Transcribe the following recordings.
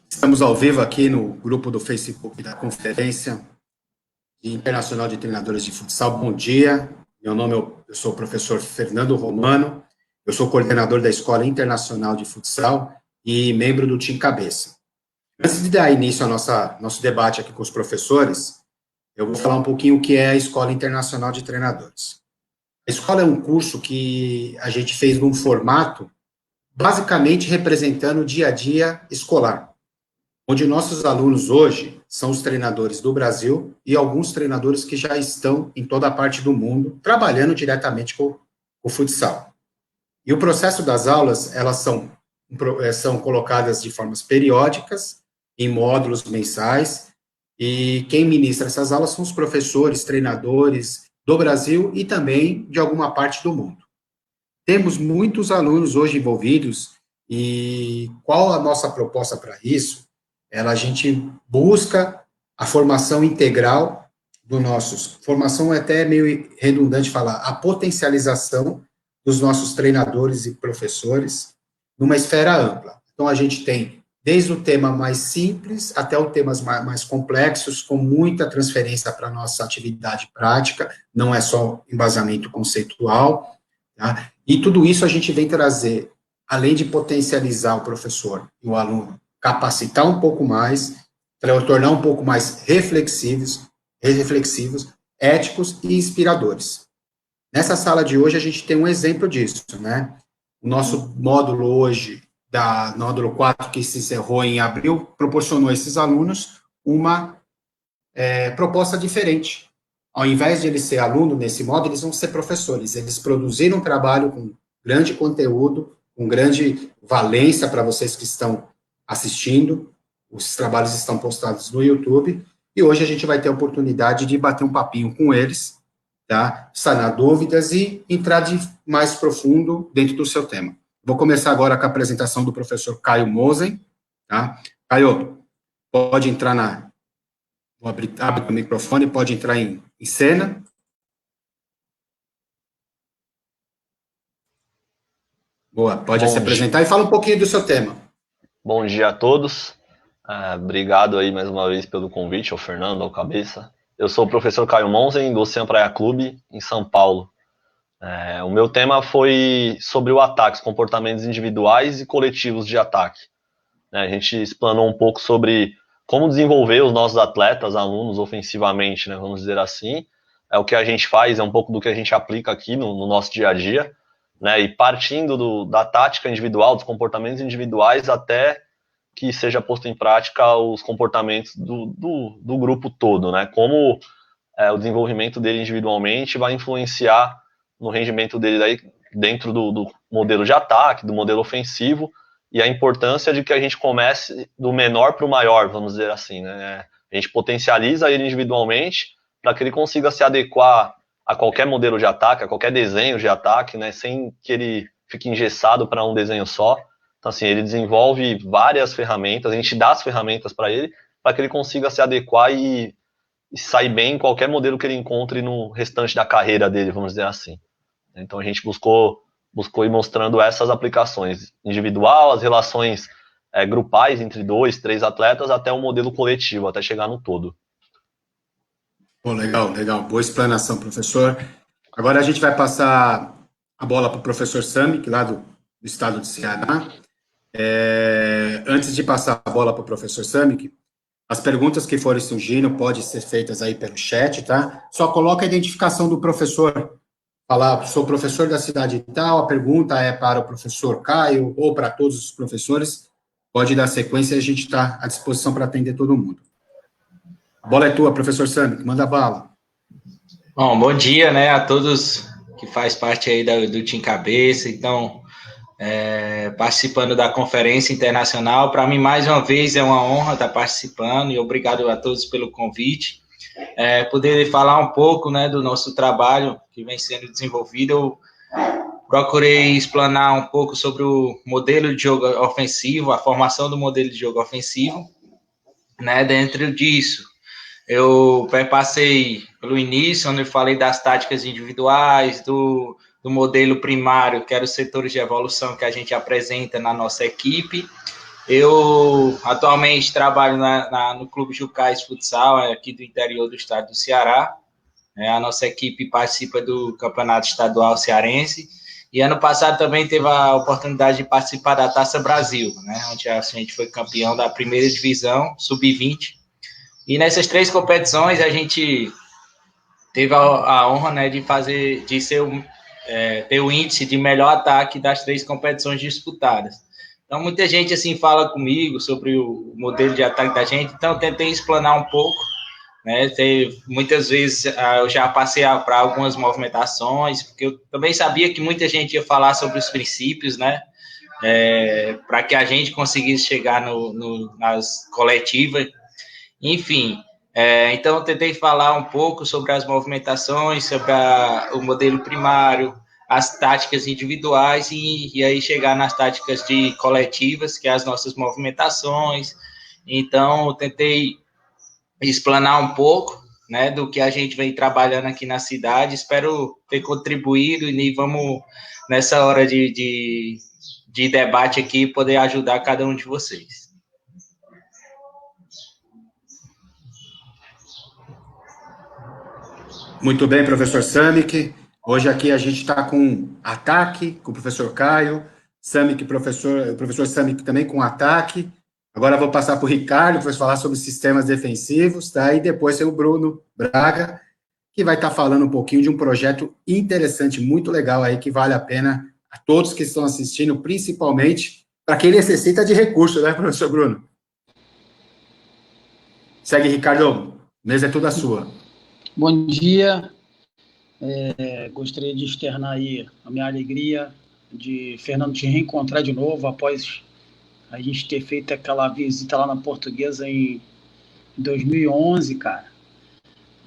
Estamos ao vivo aqui no grupo do Facebook da Conferência Internacional de Treinadores de Futsal. Bom dia, eu sou o professor Fernando Romano, eu sou coordenador da Escola Internacional de Futsal e membro do Team Cabeça. Antes de dar início ao nosso debate aqui com os professores, eu vou falar um pouquinho o que é a Escola Internacional de Treinadores. A escola é um curso que a gente fez num formato basicamente representando o dia a dia escolar, onde nossos alunos hoje são os treinadores do Brasil e alguns treinadores que já estão em toda a parte do mundo, trabalhando diretamente com o futsal. E o processo das aulas, elas são colocadas de formas periódicas, em módulos mensais, e quem ministra essas aulas são os professores, treinadores do Brasil e também de alguma parte do mundo. Temos muitos alunos hoje envolvidos, e qual a nossa proposta para isso? A gente busca a formação integral dos nossos, formação é até meio redundante falar, a potencialização dos nossos treinadores e professores numa esfera ampla. Então, a gente tem desde o tema mais simples até os temas mais complexos, com muita transferência para a nossa atividade prática, não é só embasamento conceitual, tá? E tudo isso a gente vem trazer, além de potencializar o professor e o aluno, capacitar um pouco mais, tornar um pouco mais reflexivos, éticos e inspiradores. Nessa sala de hoje, a gente tem um exemplo disso, né? O nosso módulo hoje, módulo 4, que se encerrou em abril, proporcionou a esses alunos uma proposta diferente. Ao invés de eles ser aluno nesse módulo, eles vão ser professores. Eles produziram um trabalho com grande conteúdo, com grande valência para vocês que estão assistindo. Os trabalhos estão postados no YouTube. E hoje a gente vai ter a oportunidade de bater um papinho com eles, tá? Sanar dúvidas e entrar de mais profundo dentro do seu tema. Vou começar agora com a apresentação do professor Caio Mosen, tá? Caio, pode entrar vou abrir o microfone, pode entrar em cena. Boa, pode se apresentar e fala um pouquinho do seu tema. Bom dia a todos. Obrigado aí mais uma vez pelo convite, ao Fernando, ao Cabeça. Eu sou o professor Caio Monsen, do Ocean Praia Clube, em São Paulo. O meu tema foi sobre o ataque, os comportamentos individuais e coletivos de ataque. A gente explanou um pouco sobre como desenvolver os nossos atletas, alunos, ofensivamente, né, vamos dizer assim. É o que a gente faz, é um pouco do que a gente aplica aqui no nosso dia a dia, né, e partindo da tática individual, dos comportamentos individuais, até que seja posto em prática os comportamentos do grupo todo, né, como o desenvolvimento dele individualmente vai influenciar no rendimento dele daí, dentro do modelo de ataque, do modelo ofensivo, e a importância de que a gente comece do menor para o maior, vamos dizer assim, né? A gente potencializa ele individualmente para que ele consiga se adequar a qualquer modelo de ataque, a qualquer desenho de ataque, né? Sem que ele fique engessado para um desenho só. Então, assim, ele desenvolve várias ferramentas, a gente dá as ferramentas para ele, para que ele consiga se adequar e sair bem em qualquer modelo que ele encontre no restante da carreira dele, vamos dizer assim. Então, a gente buscou ir mostrando essas aplicações individual, as relações grupais entre 2, 3 atletas, até o modelo coletivo, até chegar no todo. Bom, legal. Boa explanação, professor. Agora a gente vai passar a bola para o professor Sami, lá do estado de Ceará. Antes de passar a bola para o professor Sami, as perguntas que forem surgindo podem ser feitas aí pelo chat, tá? Só coloca a identificação do professor. Falar, sou professor da cidade tal, a pergunta é para o professor Caio ou para todos os professores, pode dar sequência e a gente está à disposição para atender todo mundo. A bola é tua, professor Sami, manda bala. Bom dia, né, a todos que faz parte aí do Team Cabeça, então, participando da Conferência Internacional, para mim, mais uma vez, é uma honra estar participando e obrigado a todos pelo convite. Poder falar um pouco, né, do nosso trabalho que vem sendo desenvolvido. Eu procurei explanar um pouco sobre o modelo de jogo ofensivo, a formação do modelo de jogo ofensivo, né, dentro disso. Eu passei pelo início, onde eu falei das táticas individuais, do modelo primário, que era os setores de evolução que a gente apresenta na nossa equipe, Eu atualmente trabalho no Clube Jucais Futsal, aqui do interior do estado do Ceará. A nossa equipe participa do Campeonato Estadual Cearense. E ano passado também teve a oportunidade de participar da Taça Brasil, né, onde a gente foi campeão da primeira divisão, sub-20. E nessas 3 competições a gente teve a honra, né, de ser ter o índice de melhor ataque das 3 competições disputadas. Então, muita gente, assim, fala comigo sobre o modelo de ataque da gente, então eu tentei explanar um pouco, né, muitas vezes eu já passei para algumas movimentações, porque eu também sabia que muita gente ia falar sobre os princípios, né, para que a gente conseguisse chegar nas coletivas, enfim. Então, eu tentei falar um pouco sobre as movimentações, sobre o modelo primário, as táticas individuais e aí chegar nas táticas de coletivas, que é as nossas movimentações. Então, eu tentei explanar um pouco, né, do que a gente vem trabalhando aqui na cidade. Espero ter contribuído e vamos, nessa hora de debate aqui, poder ajudar cada um de vocês. Muito bem, professor Samik. Hoje aqui a gente está com ataque, com o professor Caio, Samik, o professor Samik também com ataque. Agora vou passar para o Ricardo, para falar sobre sistemas defensivos, tá? E depois tem o Bruno Braga, que vai estar falando um pouquinho de um projeto interessante, muito legal aí, que vale a pena a todos que estão assistindo, principalmente para quem necessita de recursos, né, professor Bruno? Segue, Ricardo. A mesa é toda sua. Bom dia. Gostaria de externar aí a minha alegria de Fernando te reencontrar de novo após a gente ter feito aquela visita lá na Portuguesa em 2011, cara.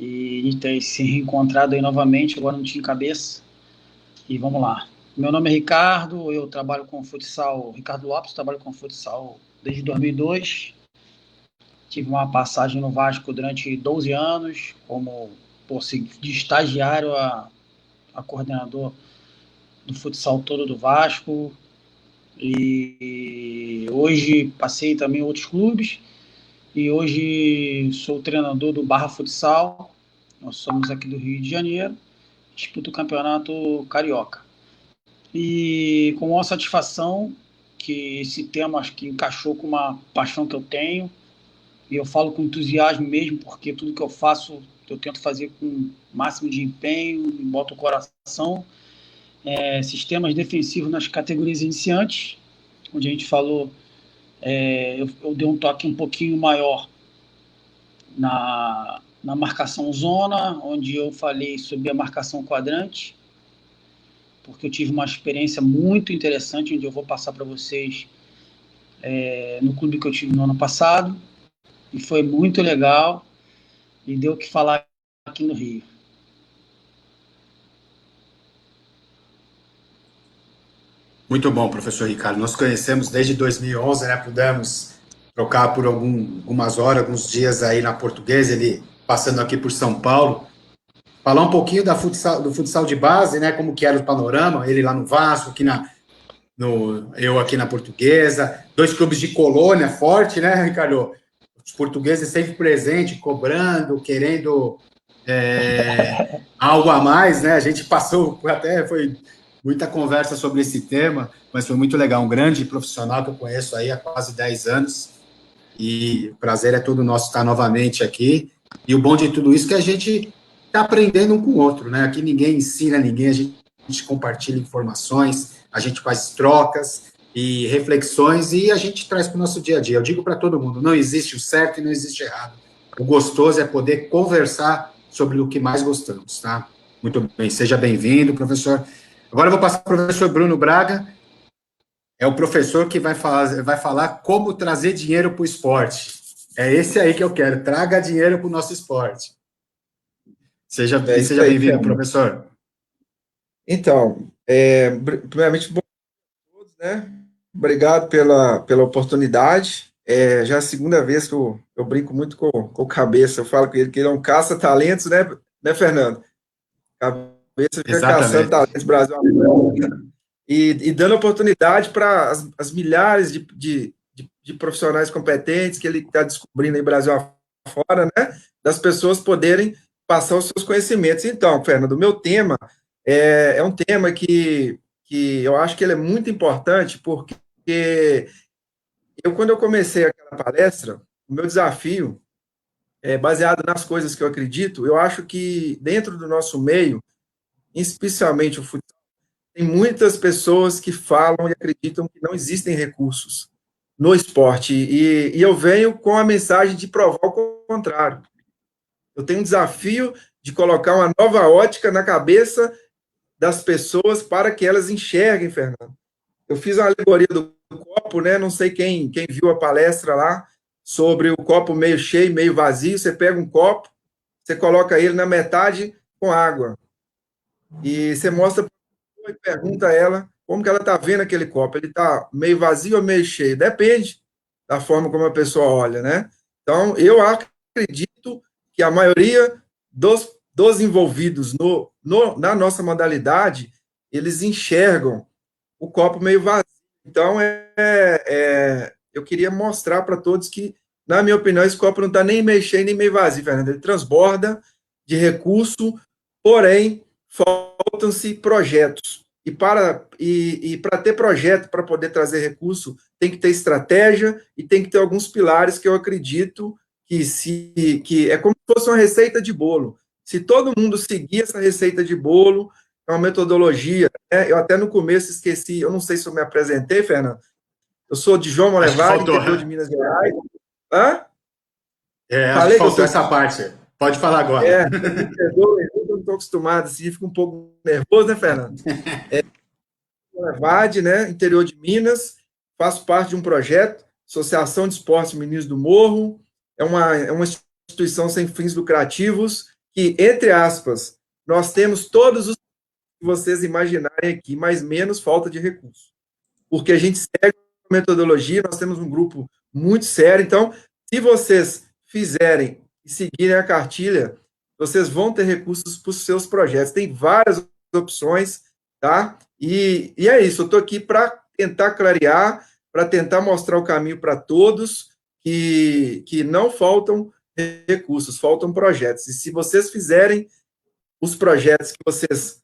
E a gente ter se reencontrado aí novamente, agora no Team Cabeça. E vamos lá. Meu nome é Ricardo, eu trabalho com futsal, Ricardo Lopes, trabalho com futsal desde 2002. Tive uma passagem no Vasco durante 12 anos, como de estagiário a coordenador do futsal todo do Vasco. E hoje passei também em outros clubes. E hoje sou treinador do Barra Futsal. Nós somos aqui do Rio de Janeiro. Disputo o campeonato carioca. E com uma satisfação que esse tema acho que encaixou com uma paixão que eu tenho. E eu falo com entusiasmo mesmo, porque tudo que eu faço, eu tento fazer com o máximo de empenho, boto o coração. Sistemas defensivos nas categorias iniciantes, onde a gente falou, eu dei um toque um pouquinho maior na marcação zona, onde eu falei sobre a marcação quadrante, porque eu tive uma experiência muito interessante, onde eu vou passar para vocês no clube que eu tive no ano passado, e foi muito legal, e deu o que falar aqui no Rio. Muito bom, professor Ricardo. Nós conhecemos desde 2011, né? Pudemos trocar por algumas horas, alguns dias aí na Portuguesa, ele passando aqui por São Paulo. Falar um pouquinho do futsal de base, né? Como que era o panorama, ele lá no Vasco, eu aqui na Portuguesa. 2 clubes de colônia forte, né, Ricardo? Os portugueses sempre presentes, cobrando, querendo algo a mais, né? A gente passou, foi muita conversa sobre esse tema, mas foi muito legal. Um grande profissional que eu conheço aí há quase 10 anos. E o prazer é todo nosso estar novamente aqui. E o bom de tudo isso é que a gente está aprendendo um com o outro, né? Aqui ninguém ensina ninguém, a gente compartilha informações, a gente faz trocas e reflexões e a gente traz para o nosso dia a dia. Eu digo para todo mundo, não existe o certo e não existe o errado. O gostoso é poder conversar sobre o que mais gostamos, tá? Muito bem, seja bem-vindo, professor. Agora eu vou passar para o professor Bruno Braga, é o professor que vai falar como trazer dinheiro para o esporte. É esse aí que eu quero, traga dinheiro para o nosso esporte. Seja bem-vindo, professor. Então, primeiramente, bom dia a todos, né? Obrigado pela oportunidade. Já é a segunda vez que eu brinco muito com o Cabeça, eu falo com ele que ele é um caça-talentos, né, Fernando? Cabeça fica caçando talentos Brasil e dando oportunidade para as milhares de de profissionais competentes que ele está descobrindo aí Brasil afora, né? Das pessoas poderem passar os seus conhecimentos. Então, Fernando, o meu tema é um tema que eu acho que ele é muito importante, porque quando eu comecei aquela palestra, o meu desafio baseado nas coisas que eu acredito, eu acho que dentro do nosso meio, especialmente o futebol, tem muitas pessoas que falam e acreditam que não existem recursos no esporte, e eu venho com a mensagem de provar o contrário. Eu tenho um desafio de colocar uma nova ótica na cabeça das pessoas para que elas enxerguem, Fernando. Eu fiz uma alegoria do copo, né? Não sei quem viu a palestra lá, sobre o copo meio cheio, meio vazio. Você pega um copo, você coloca ele na metade com água. E você mostra para a pessoa e pergunta a ela como que ela está vendo aquele copo. Ele está meio vazio ou meio cheio? Depende da forma como a pessoa olha, né? Então, eu acredito que a maioria dos envolvidos na nossa modalidade, eles enxergam o copo meio vazio. Então, eu queria mostrar para todos que, na minha opinião, esse copo não está nem meio cheio, nem meio vazio, Fernando. Ele transborda de recurso, porém, faltam-se projetos. E para ter projeto, para poder trazer recurso, tem que ter estratégia e tem que ter alguns pilares que eu acredito que é como se fosse uma receita de bolo. Se todo mundo seguir essa receita de bolo, é uma metodologia, né? Eu até no começo esqueci, eu não sei se eu me apresentei, Fernando. Eu sou de João Molevade, interior de Minas Gerais. Hã? Acho que faltou essa parte. Pode falar agora. Me perdoe, eu não estou acostumado, assim, fico um pouco nervoso, né, Fernando? Molevade, né, interior de Minas, faço parte de um projeto, Associação de Esportes Meninos do Morro, é uma instituição sem fins lucrativos, que, entre aspas, nós temos todos os que vocês imaginarem aqui, mas menos falta de recursos. Porque a gente segue a metodologia, nós temos um grupo muito sério, então, se vocês fizerem e seguirem a cartilha, vocês vão ter recursos para os seus projetos. Tem várias opções, tá? E é isso, eu estou aqui para tentar clarear, para tentar mostrar o caminho para todos, que não faltam recursos, faltam projetos. E se vocês fizerem os projetos que vocês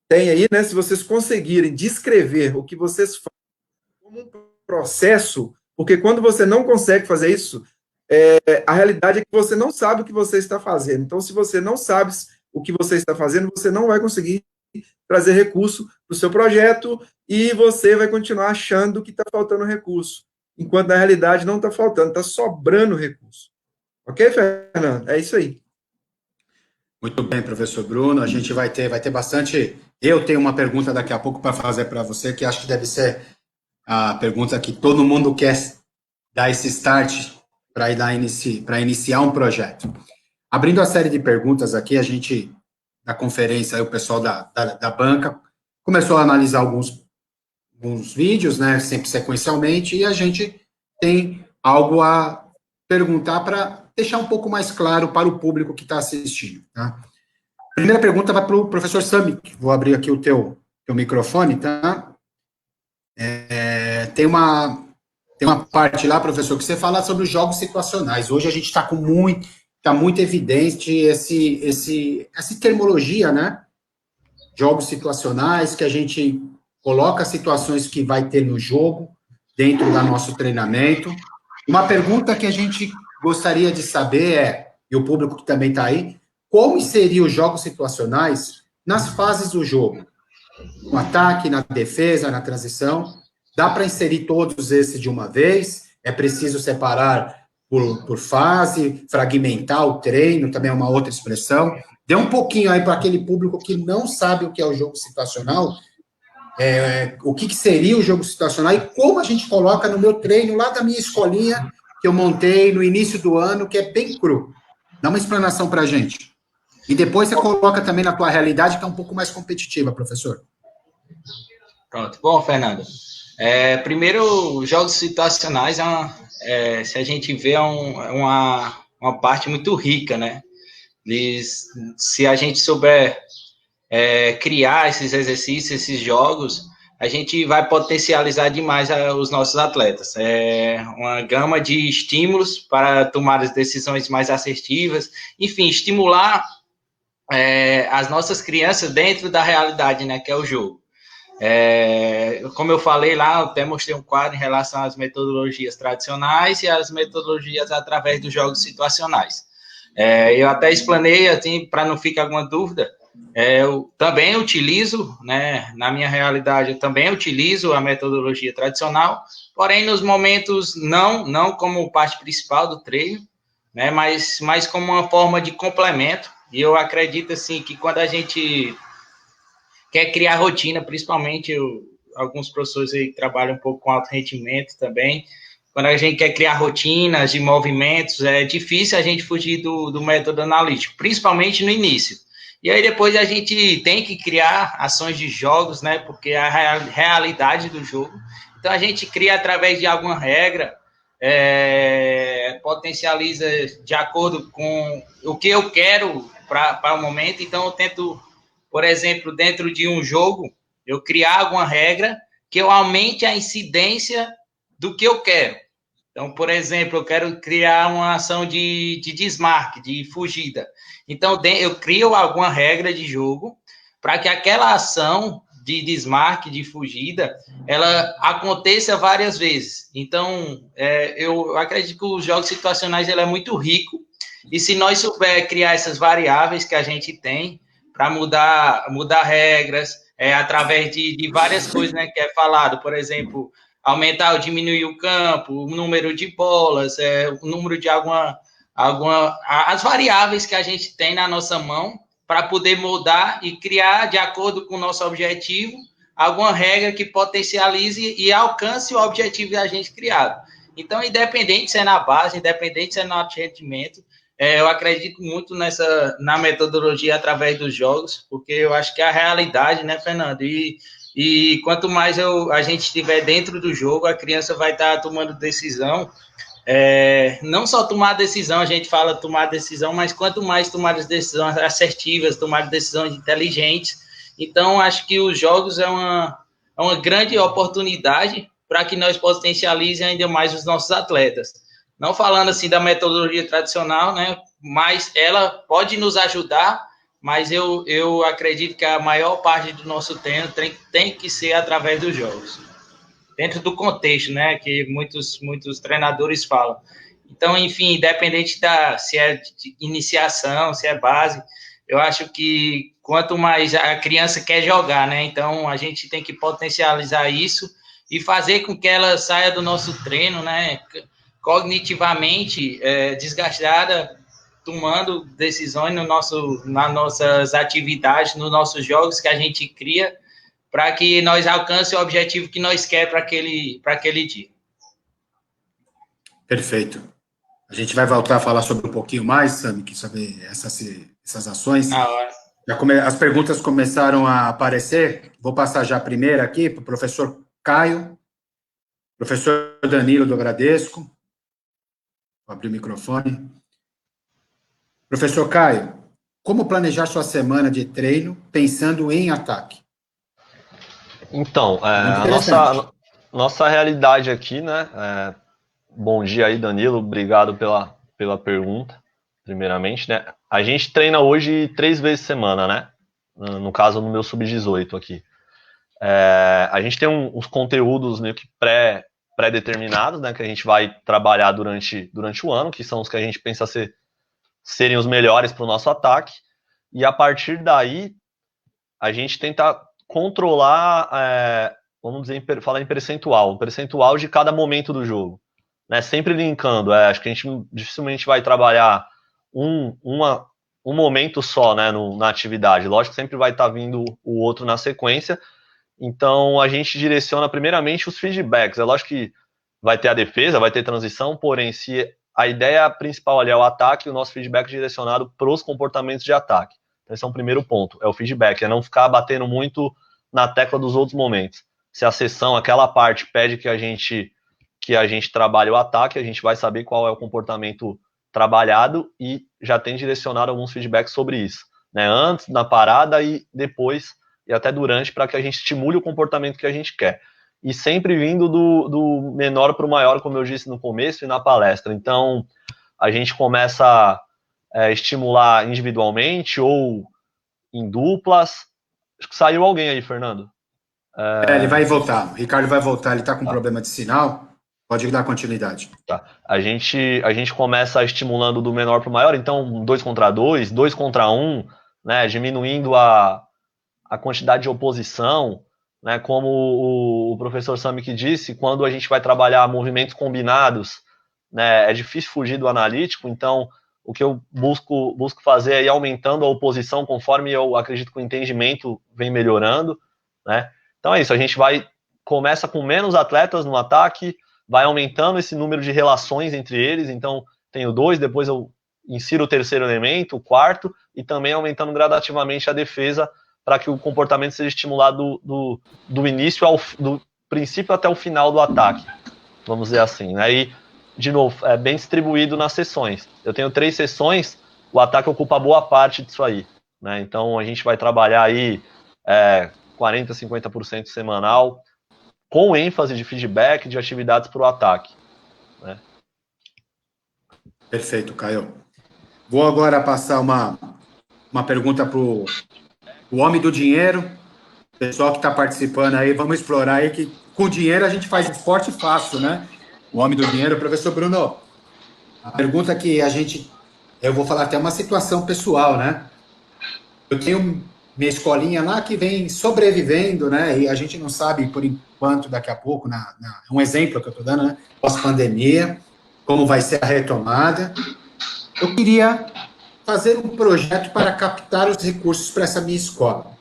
têm aí, né, se vocês conseguirem descrever o que vocês fazem como um processo, porque quando você não consegue fazer isso, a realidade é que você não sabe o que você está fazendo. Então, se você não sabe o que você está fazendo, você não vai conseguir trazer recurso para o seu projeto e você vai continuar achando que está faltando recurso, enquanto na realidade não está faltando, está sobrando recurso. Ok, Fernando? É isso aí. Muito bem, professor Bruno. A gente vai ter bastante. Eu tenho uma pergunta daqui a pouco para fazer para você, que acho que deve ser a pergunta que todo mundo quer dar esse start para iniciar um projeto. Abrindo a série de perguntas aqui, a gente, na conferência, aí, o pessoal da banca começou a analisar alguns vídeos, né, sempre sequencialmente, e a gente tem algo a perguntar para deixar um pouco mais claro para o público que está assistindo. Tá? A primeira pergunta vai para o professor Samik. Vou abrir aqui o teu microfone, tá? Tem uma parte lá, professor, que você fala sobre os jogos situacionais. Hoje a gente está muito evidente essa terminologia, né? Jogos situacionais, que a gente coloca situações que vai ter no jogo, dentro do nosso treinamento. Uma pergunta que a gente gostaria de saber e o público que também está aí, como seriam os jogos situacionais nas fases do jogo? No ataque, na defesa, na transição. Dá para inserir todos esses de uma vez? É preciso separar por fase, fragmentar o treino, também é uma outra expressão. Dê um pouquinho aí para aquele público que não sabe o que é o jogo situacional, o que seria o jogo situacional e como a gente coloca no meu treino lá da minha escolinha que eu montei no início do ano, que é bem cru. Dá uma explanação para a gente. E depois você coloca também na tua realidade, que é um pouco mais competitiva, professor. Pronto. Bom, Fernando, primeiro, os jogos situacionais, se a gente vê, uma parte muito rica, né? Se a gente souber criar esses exercícios, esses jogos, a gente vai potencializar demais os nossos atletas. É uma gama de estímulos para tomar as decisões mais assertivas, enfim, estimular as nossas crianças dentro da realidade, né, que é o jogo. Como eu falei lá, eu até mostrei um quadro em relação às metodologias tradicionais e às metodologias através dos jogos situacionais. Eu até explanei, assim, para não ficar alguma dúvida, eu também utilizo, né, na minha realidade, eu também utilizo a metodologia tradicional, porém nos momentos não como parte principal do treino, né, mas como uma forma de complemento. E eu acredito, assim, que quando a gente quer criar rotina, principalmente alguns professores aí que trabalham um pouco com alto rendimento também, quando a gente quer criar rotinas de movimentos, é difícil a gente fugir do método analítico, principalmente no início. E aí depois a gente tem que criar ações de jogos, né, porque é a realidade do jogo. Então a gente cria através de alguma regra, potencializa de acordo com o que eu quero para o momento. Então eu tento, por exemplo, dentro de um jogo, eu criar alguma regra que eu aumente a incidência do que eu quero. Então, por exemplo, eu quero criar uma ação de desmarque, de fugida. Então, eu crio alguma regra de jogo para que aquela ação de desmarque, de fugida, ela aconteça várias vezes. Então, eu acredito que os jogos situacionais ele é muito rico, e se nós souber criar essas variáveis que a gente tem para mudar regras, através de várias coisas, né, que é falado, por exemplo, aumentar ou diminuir o campo, o número de bolas, o número de as variáveis que a gente tem na nossa mão para poder mudar e criar, de acordo com o nosso objetivo, alguma regra que potencialize e alcance o objetivo da gente criado. Então, independente se é na base, independente se é no alto rendimento, eu acredito muito na metodologia através dos jogos, porque eu acho que é a realidade, né, Fernando? E quanto mais a gente estiver dentro do jogo, a criança vai estar tomando decisão. Não só tomar decisão, a gente fala tomar decisão, mas quanto mais tomar as decisões assertivas, tomar decisões inteligentes. Então, acho que os jogos é uma grande oportunidade para que nós potencializem ainda mais os nossos atletas. Não falando assim da metodologia tradicional, né? Mas ela pode nos ajudar, mas eu acredito que a maior parte do nosso treino tem que ser através dos jogos, dentro do contexto, né, que muitos treinadores falam. Então, enfim, independente se é de iniciação, se é base, eu acho que quanto mais a criança quer jogar, né, então a gente tem que potencializar isso e fazer com que ela saia do nosso treino, né, cognitivamente desgastada, tomando decisões nas nossas atividades, nos nossos jogos que a gente cria, para que nós alcancemos o objetivo que nós queremos para aquele dia. Perfeito. A gente vai voltar a falar sobre um pouquinho mais, Sami, sobre essas ações. As perguntas começaram a aparecer. Vou passar já a primeira aqui para o professor Caio, professor Danilo do Bradesco. Vou abrir o microfone. Professor Caio, como planejar sua semana de treino pensando em ataque? Então, a nossa realidade aqui, né? Bom dia aí, Danilo. Obrigado pela pergunta, primeiramente, né? A gente treina hoje 3 vezes por semana, né? No caso, no meu sub-18 aqui. A gente tem uns conteúdos meio que pré-determinados, né? Que a gente vai trabalhar durante o ano, que são os que a gente pensa serem os melhores para o nosso ataque. E a partir daí, a gente tenta controlar, vamos dizer, falar em percentual de cada momento do jogo, né? Sempre linkando. Acho que a gente dificilmente vai trabalhar um momento só, né, na atividade. Lógico que sempre vai estar vindo o outro na sequência. Então, a gente direciona primeiramente os feedbacks. É lógico que vai ter a defesa, vai ter transição, porém, se a ideia principal ali é o ataque, o nosso feedback é direcionado para os comportamentos de ataque. Então, esse é um primeiro ponto, é o feedback, é não ficar batendo muito na tecla dos outros momentos. Se a sessão, aquela parte, pede que a gente trabalhe o ataque, a gente vai saber qual é o comportamento trabalhado e já tem direcionado alguns feedbacks sobre isso, né? Antes, na parada e depois e até durante, para que a gente estimule o comportamento que a gente quer. E sempre vindo do menor para o maior, como eu disse no começo e na palestra. Então, a gente começa a estimular individualmente ou em duplas. Acho que saiu alguém aí, Fernando. Ele vai voltar. O Ricardo vai voltar, ele está com Tá. problema de sinal. Pode dar continuidade. Tá. A gente começa estimulando do menor para o maior, então 2 contra 2, 2 contra 1, né, diminuindo a quantidade de oposição, né, como o professor Samik disse, quando a gente vai trabalhar movimentos combinados, né, é difícil fugir do analítico, então o que eu busco fazer é ir aumentando a oposição conforme eu acredito que o entendimento vem melhorando, né. Então é isso, a gente começa com menos atletas no ataque, vai aumentando esse número de relações entre eles, então tenho 2, depois eu insiro o terceiro elemento, o quarto, e também aumentando gradativamente a defesa para que o comportamento seja estimulado do início do princípio até o final do ataque, vamos dizer assim, né? E, de novo, é bem distribuído nas sessões. Eu tenho 3 sessões, o ataque ocupa boa parte disso aí, né? Então a gente vai trabalhar aí 40%, 50% semanal, com ênfase de feedback de atividades para o ataque, né? Perfeito, Caio. Vou agora passar uma pergunta para o homem do dinheiro, pessoal que está participando aí, vamos explorar aí que com dinheiro a gente faz esporte fácil, né? O homem do dinheiro, professor Bruno, a pergunta que eu vou falar até uma situação pessoal, né? Eu tenho minha escolinha lá que vem sobrevivendo, né? E a gente não sabe, por enquanto, daqui a pouco, um exemplo que eu estou dando, né? Pós-pandemia, como vai ser a retomada. Eu queria fazer um projeto para captar os recursos para essa minha escola.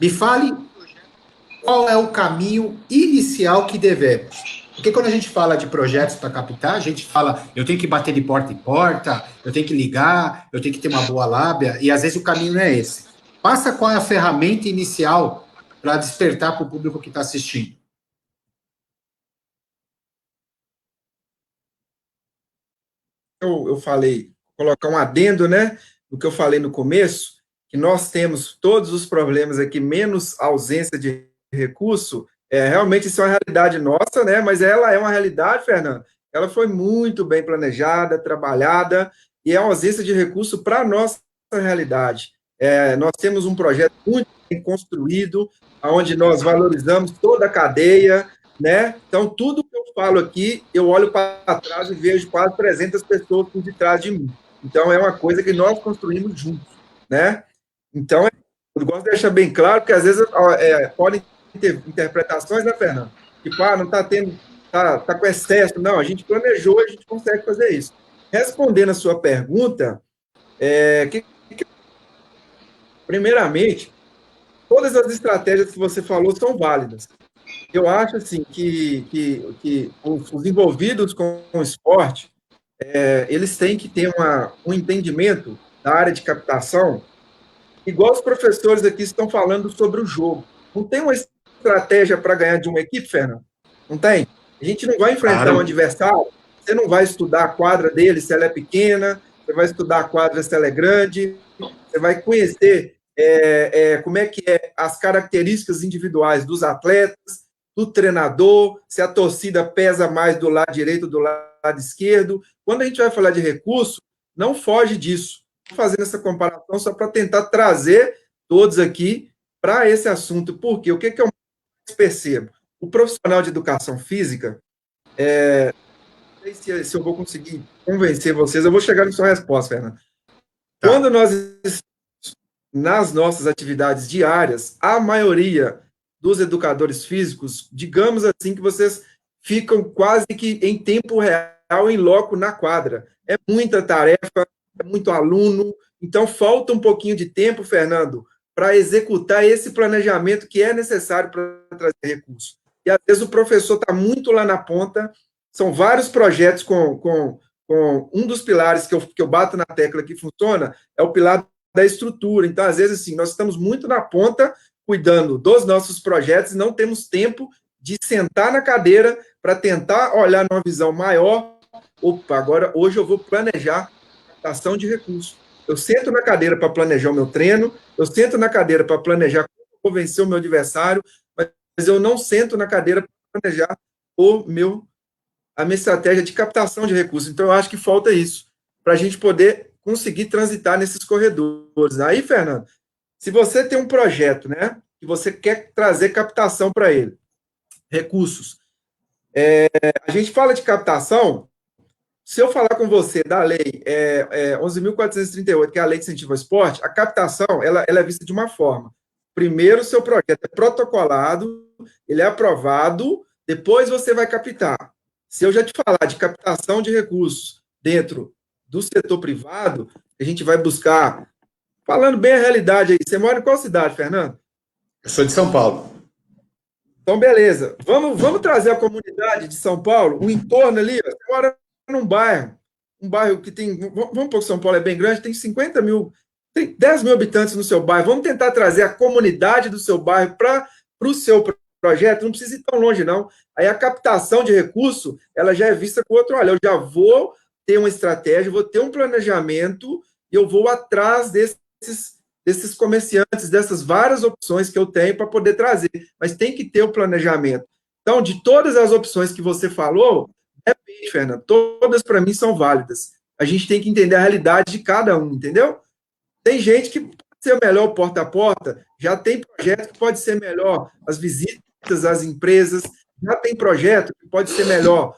Me fale qual é o caminho inicial que devemos. Porque quando a gente fala de projetos para captar, a gente fala, eu tenho que bater de porta em porta, eu tenho que ligar, eu tenho que ter uma boa lábia, e às vezes o caminho não é esse. Passa qual é a ferramenta inicial para despertar para o público que está assistindo. Eu falei, colocar um adendo, né, do que eu falei no começo, que nós temos todos os problemas aqui, menos ausência de recurso, realmente isso é uma realidade nossa, né, mas ela é uma realidade, Fernando, ela foi muito bem planejada, trabalhada, e é uma ausência de recurso para a nossa realidade. Nós temos um projeto muito bem construído, onde nós valorizamos toda a cadeia, né? Então, tudo que eu falo aqui, eu olho para trás e vejo quase 300 pessoas por detrás de mim. Então, é uma coisa que nós construímos juntos, né? Então, eu gosto de deixar bem claro, porque às vezes podem ter interpretações, né, Fernando? Tipo, não está tendo, tá com excesso. Não, a gente planejou e a gente consegue fazer isso. Respondendo a sua pergunta, primeiramente, todas as estratégias que você falou são válidas. Eu acho assim que os envolvidos com o esporte, eles têm que ter um entendimento da área de captação, igual os professores aqui estão falando sobre o jogo. Não tem uma estratégia para ganhar de uma equipe, Fernando? Não tem? A gente não vai enfrentar um adversário, você não vai estudar a quadra dele se ela é pequena, você vai estudar a quadra se ela é grande, você vai conhecer como é que as características individuais dos atletas, do treinador, se a torcida pesa mais do lado direito ou do lado esquerdo. Quando a gente vai falar de recurso, não foge disso. Estou fazendo essa comparação só para tentar trazer todos aqui para esse assunto. Por quê? O que eu mais percebo? O profissional de educação física, não sei se eu vou conseguir convencer vocês, eu vou chegar na sua resposta, Fernando. Tá. Quando nós nas nossas atividades diárias, a maioria dos educadores físicos, digamos assim, que vocês ficam quase que em tempo real, em loco, na quadra. É muita tarefa, é muito aluno, então falta um pouquinho de tempo, Fernando, para executar esse planejamento que é necessário para trazer recursos. E às vezes o professor está muito lá na ponta, são vários projetos com um dos pilares que eu bato na tecla que funciona, é o pilar da estrutura. Então, às vezes, assim, nós estamos muito na ponta, cuidando dos nossos projetos, e não temos tempo de sentar na cadeira para tentar olhar numa visão maior. Opa, agora, hoje eu vou planejar captação de recursos. Eu sento na cadeira para planejar o meu treino, eu sento na cadeira para planejar como eu vou vencer o meu adversário, mas eu não sento na cadeira para planejar a minha estratégia de captação de recursos. Então, eu acho que falta isso, para a gente poder conseguir transitar nesses corredores. Aí, Fernando, se você tem um projeto, né, que você quer trazer captação para ele, recursos, a gente fala de captação, se eu falar com você da lei 11.438, que é a lei de incentivo ao esporte, a captação ela é vista de uma forma. Primeiro, o seu projeto é protocolado, ele é aprovado, depois você vai captar. Se eu já te falar de captação de recursos dentro do setor privado, a gente vai buscar, falando bem a realidade aí, você mora em qual cidade, Fernando? Eu sou de São Paulo. Então, beleza. Vamos trazer a comunidade de São Paulo, o entorno ali, ó, você mora num bairro que tem, vamos supor que São Paulo é bem grande, tem 50 mil, tem 10 mil habitantes no seu bairro, vamos tentar trazer a comunidade do seu bairro para o seu projeto, não precisa ir tão longe, não. Aí a captação de recurso, ela já é vista com outro olhar, eu já vou ter uma estratégia, vou ter um planejamento, e eu vou atrás desses comerciantes, dessas várias opções que eu tenho para poder trazer, mas tem que ter o planejamento. Então, de todas as opções que você falou, depende, Fernando, todas para mim são válidas. A gente tem que entender a realidade de cada um, entendeu? Tem gente que pode ser melhor o porta a porta, já tem projeto que pode ser melhor as visitas às empresas, já tem projeto que pode ser melhor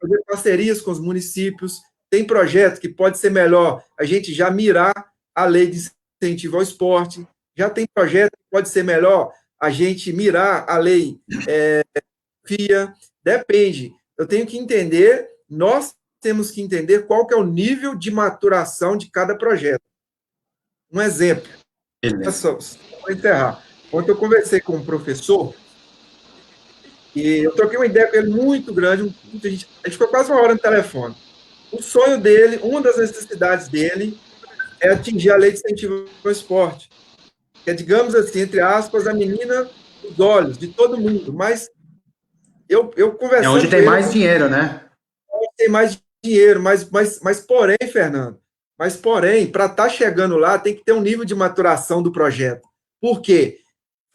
fazer parcerias com os municípios, tem projeto que pode ser melhor a gente já mirar a lei de incentivo ao esporte, já tem projeto que pode ser melhor a gente mirar a lei FIA, depende. Eu tenho que entender, nós temos que entender qual que é o nível de maturação de cada projeto. Um exemplo, só para enterrar. Ontem eu conversei com um professor e eu troquei uma ideia com ele muito grande, a gente ficou quase uma hora no telefone. O sonho dele, uma das necessidades dele, é atingir a lei de incentivo ao esporte. Que é, digamos assim, entre aspas, a menina dos olhos de todo mundo. Mas eu conversando. É onde tem mais dinheiro, né? Onde tem mais dinheiro, mas porém, Fernando, para estar chegando lá, tem que ter um nível de maturação do projeto. Por quê?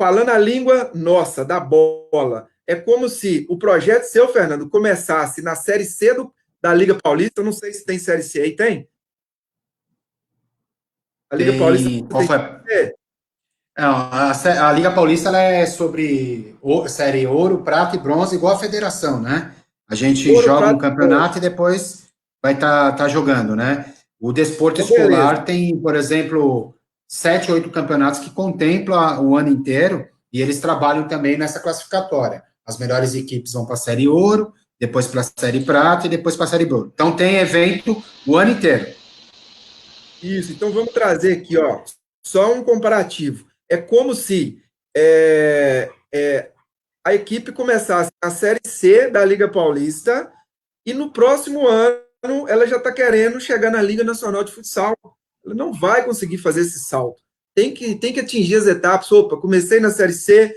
Falando a língua nossa, da bola, é como se o projeto seu, Fernando, começasse na Série C da Liga Paulista. Eu não sei se tem Série C aí, tem? A Liga Paulista. Qual foi? Não, a Liga Paulista ela é sobre série ouro, prata e bronze, igual a federação, né? A gente joga um campeonato e depois vai estar jogando, né? O desporto escolar tem, por exemplo, 7, 8 campeonatos que contemplam o ano inteiro e eles trabalham também nessa classificatória. As melhores equipes vão para a série ouro, depois para a série prata e depois para a série bronze. Então tem evento o ano inteiro. Isso, então vamos trazer aqui, ó, só um comparativo. É como se a equipe começasse na Série C da Liga Paulista e no próximo ano ela já está querendo chegar na Liga Nacional de Futsal. Ela não vai conseguir fazer esse salto. Tem que atingir as etapas. Opa, comecei na Série C,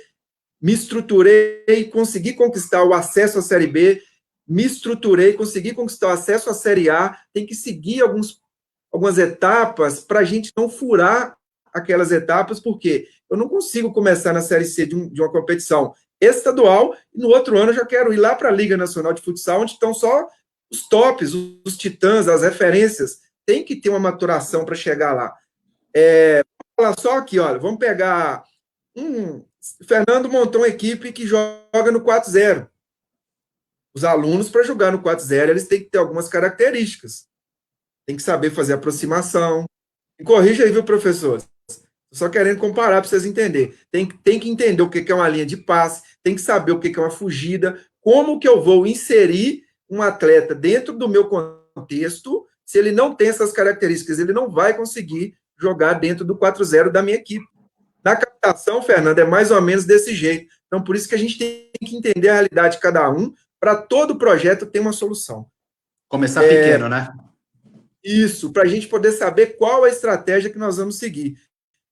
me estruturei, consegui conquistar o acesso à Série B, me estruturei, consegui conquistar o acesso à Série A, tem que seguir algumas etapas para a gente não furar aquelas etapas, porque eu não consigo começar na Série C de uma competição estadual e no outro ano eu já quero ir lá para a Liga Nacional de Futsal, onde estão só os tops, os titãs, as referências. Tem que ter uma maturação para chegar lá. Vamos falar só aqui, olha, vamos pegar Fernando montou uma equipe que joga no 4-0. Os alunos, para jogar no 4-0, eles têm que ter algumas características. Tem que saber fazer aproximação. E corrija aí, viu, professor? Só querendo comparar para vocês entenderem. Tem que entender o que é uma linha de passe, tem que saber o que é uma fugida, como que eu vou inserir um atleta dentro do meu contexto. Se ele não tem essas características, ele não vai conseguir jogar dentro do 4-0 da minha equipe. Na captação, Fernando, é mais ou menos desse jeito. Então, por isso que a gente tem que entender a realidade de cada um, para todo projeto ter uma solução. Começar pequeno, né? Isso, para a gente poder saber qual a estratégia que nós vamos seguir.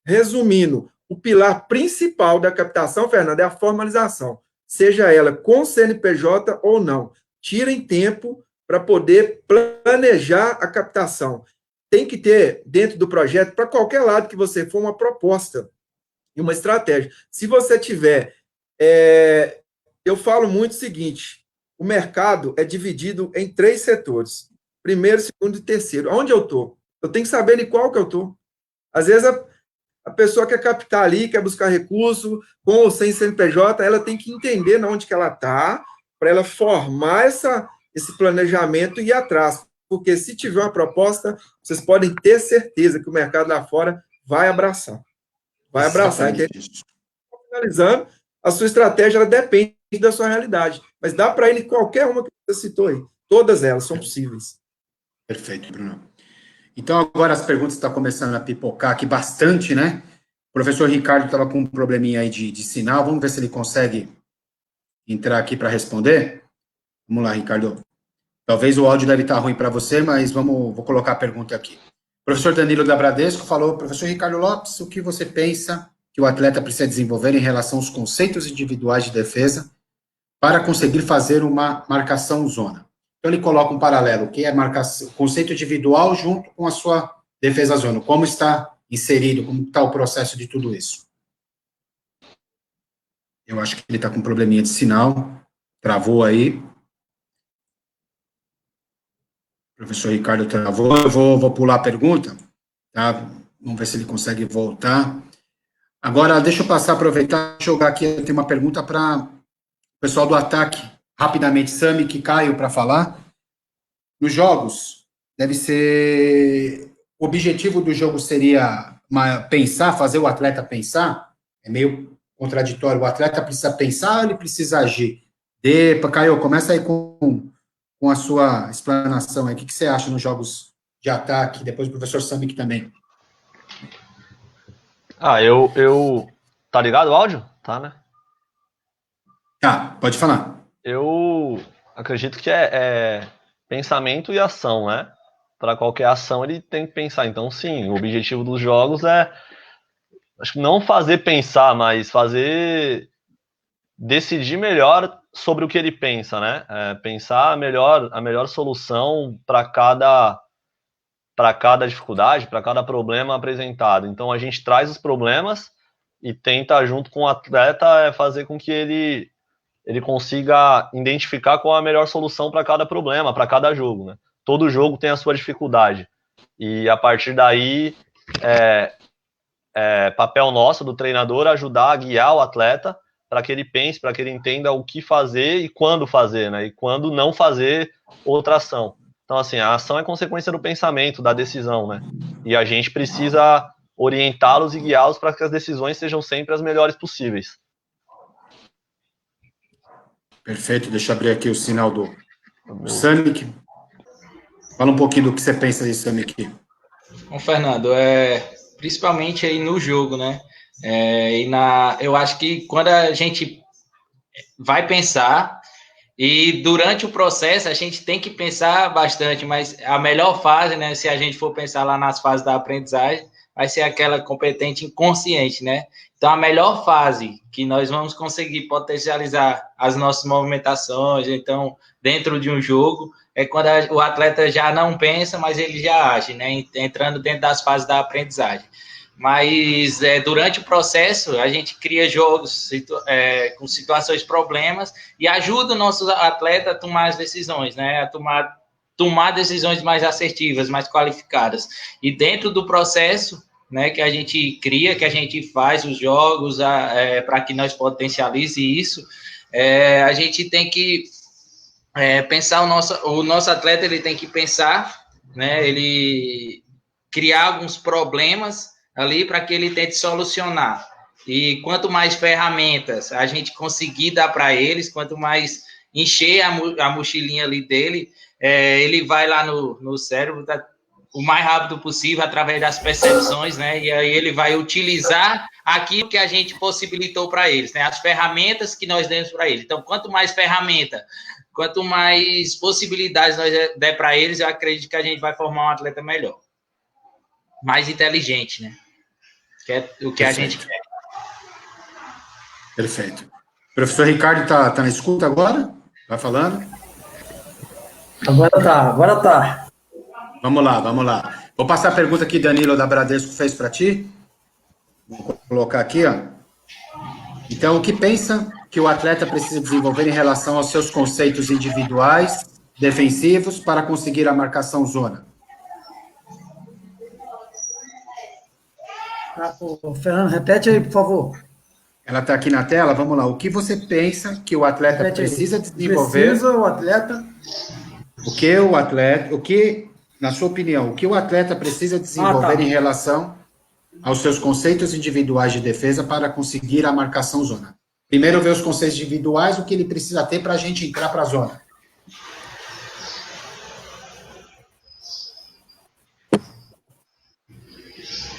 Resumindo, o pilar principal da captação, Fernando, é a formalização. Seja ela com CNPJ ou não. Tirem tempo para poder planejar a captação. Tem que ter, dentro do projeto, para qualquer lado que você for, uma proposta. e uma estratégia. Se você tiver... eu falo muito o seguinte, o mercado é dividido em 3 setores. Primeiro, segundo e terceiro. Onde eu estou? Eu tenho que saber em qual que eu estou. Às vezes, a pessoa quer captar ali, quer buscar recurso, com ou sem CNPJ, ela tem que entender onde que ela está, para ela formar esse planejamento e ir atrás. Porque se tiver uma proposta, vocês podem ter certeza que o mercado lá fora vai abraçar. Vai abraçar, entendeu? Finalizando, a sua estratégia ela depende da sua realidade. Mas dá para ir em qualquer uma que você citou aí. Todas elas são possíveis. Perfeito, Bruno. Então, agora as perguntas estão começando a pipocar aqui bastante, né? O professor Ricardo estava com um probleminha aí de sinal. Vamos ver se ele consegue entrar aqui para responder. Vamos lá, Ricardo. Talvez o áudio deve estar ruim para você, mas vou colocar a pergunta aqui. O professor Danilo da Bradesco falou, professor Ricardo Lopes, o que você pensa que o atleta precisa desenvolver em relação aos conceitos individuais de defesa para conseguir fazer uma marcação zona? Então, ele coloca um paralelo, que é marcação, conceito individual junto com a sua defesa zona. Como está inserido, como está o processo de tudo isso? Eu acho que ele está com um probleminha de sinal, travou aí. O professor Ricardo travou, eu vou pular a pergunta, tá? Vamos ver se ele consegue voltar. Agora, deixa eu aproveitar e jogar aqui, tem uma pergunta para o pessoal do ataque, rapidamente, Sami, que Caio, para falar. Nos jogos, deve ser... O objetivo do jogo seria pensar, fazer o atleta pensar? É meio contraditório. O atleta precisa pensar ou ele precisa agir? Caio, começa aí com a sua explanação aí. O que você acha nos jogos de ataque? Depois o professor Sami também. Tá ligado o áudio? Tá, né? Tá, pode falar. Eu acredito que é pensamento e ação, né? Para qualquer ação ele tem que pensar. Então, sim, o objetivo dos jogos é, acho que não fazer pensar, mas fazer decidir melhor sobre o que ele pensa, né? Pensar a melhor solução para cada dificuldade, para cada problema apresentado. Então, a gente traz os problemas e tenta, junto com o atleta, fazer com que ele consiga identificar qual é a melhor solução para cada problema, para cada jogo, né? Todo jogo tem a sua dificuldade. E a partir daí, papel nosso, do treinador, ajudar a guiar o atleta para que ele pense, para que ele entenda o que fazer e quando fazer, né? E quando não fazer outra ação. Então, assim, a ação é consequência do pensamento, da decisão, né? E a gente precisa orientá-los e guiá-los para que as decisões sejam sempre as melhores possíveis. Perfeito, deixa eu abrir aqui o sinal do Samick. Fala um pouquinho do que você pensa disso, Samick. Bom, Fernando, principalmente aí no jogo, né? Eu acho que quando a gente vai pensar, e durante o processo a gente tem que pensar bastante, mas a melhor fase, né, se a gente for pensar lá nas fases da aprendizagem, vai ser aquela competente inconsciente, né? Então, a melhor fase que nós vamos conseguir potencializar as nossas movimentações, então, dentro de um jogo, é quando o atleta já não pensa, mas ele já age, né? Entrando dentro das fases da aprendizagem. Mas durante o processo, a gente cria jogos com situações, problemas, e ajuda o nosso atleta a tomar as decisões, né? A tomar decisões mais assertivas, mais qualificadas. E dentro do processo, né, que a gente cria, que a gente faz os jogos para que nós potencialize isso, a gente tem que pensar, o nosso atleta ele tem que pensar, né, ele criar alguns problemas ali para que ele tente solucionar. E quanto mais ferramentas a gente conseguir dar para eles, quanto mais encher a mochilinha ali dele, ele vai lá no cérebro o mais rápido possível, através das percepções, né? E aí ele vai utilizar aquilo que a gente possibilitou para eles, né? As ferramentas que nós demos para eles. Então, quanto mais ferramenta, quanto mais possibilidades nós der para eles, eu acredito que a gente vai formar um atleta melhor. Mais inteligente, né? Que é o que Perfeito. A gente quer. Perfeito. O professor Ricardo está na escuta agora? Vai falando? Agora tá. Vamos lá. Vou passar a pergunta que Danilo da Bradesco fez para ti. Vou colocar aqui, ó. Então, o que pensa que o atleta precisa desenvolver em relação aos seus conceitos individuais, defensivos, para conseguir a marcação zona? Fernando, repete aí, por favor. Ela está aqui na tela, vamos lá. O que você pensa que o atleta precisa desenvolver? Precisa o atleta... Na sua opinião, o que o atleta precisa desenvolver em relação aos seus conceitos individuais de defesa para conseguir a marcação zona? Primeiro ver os conceitos individuais, o que ele precisa ter para a gente entrar para a zona.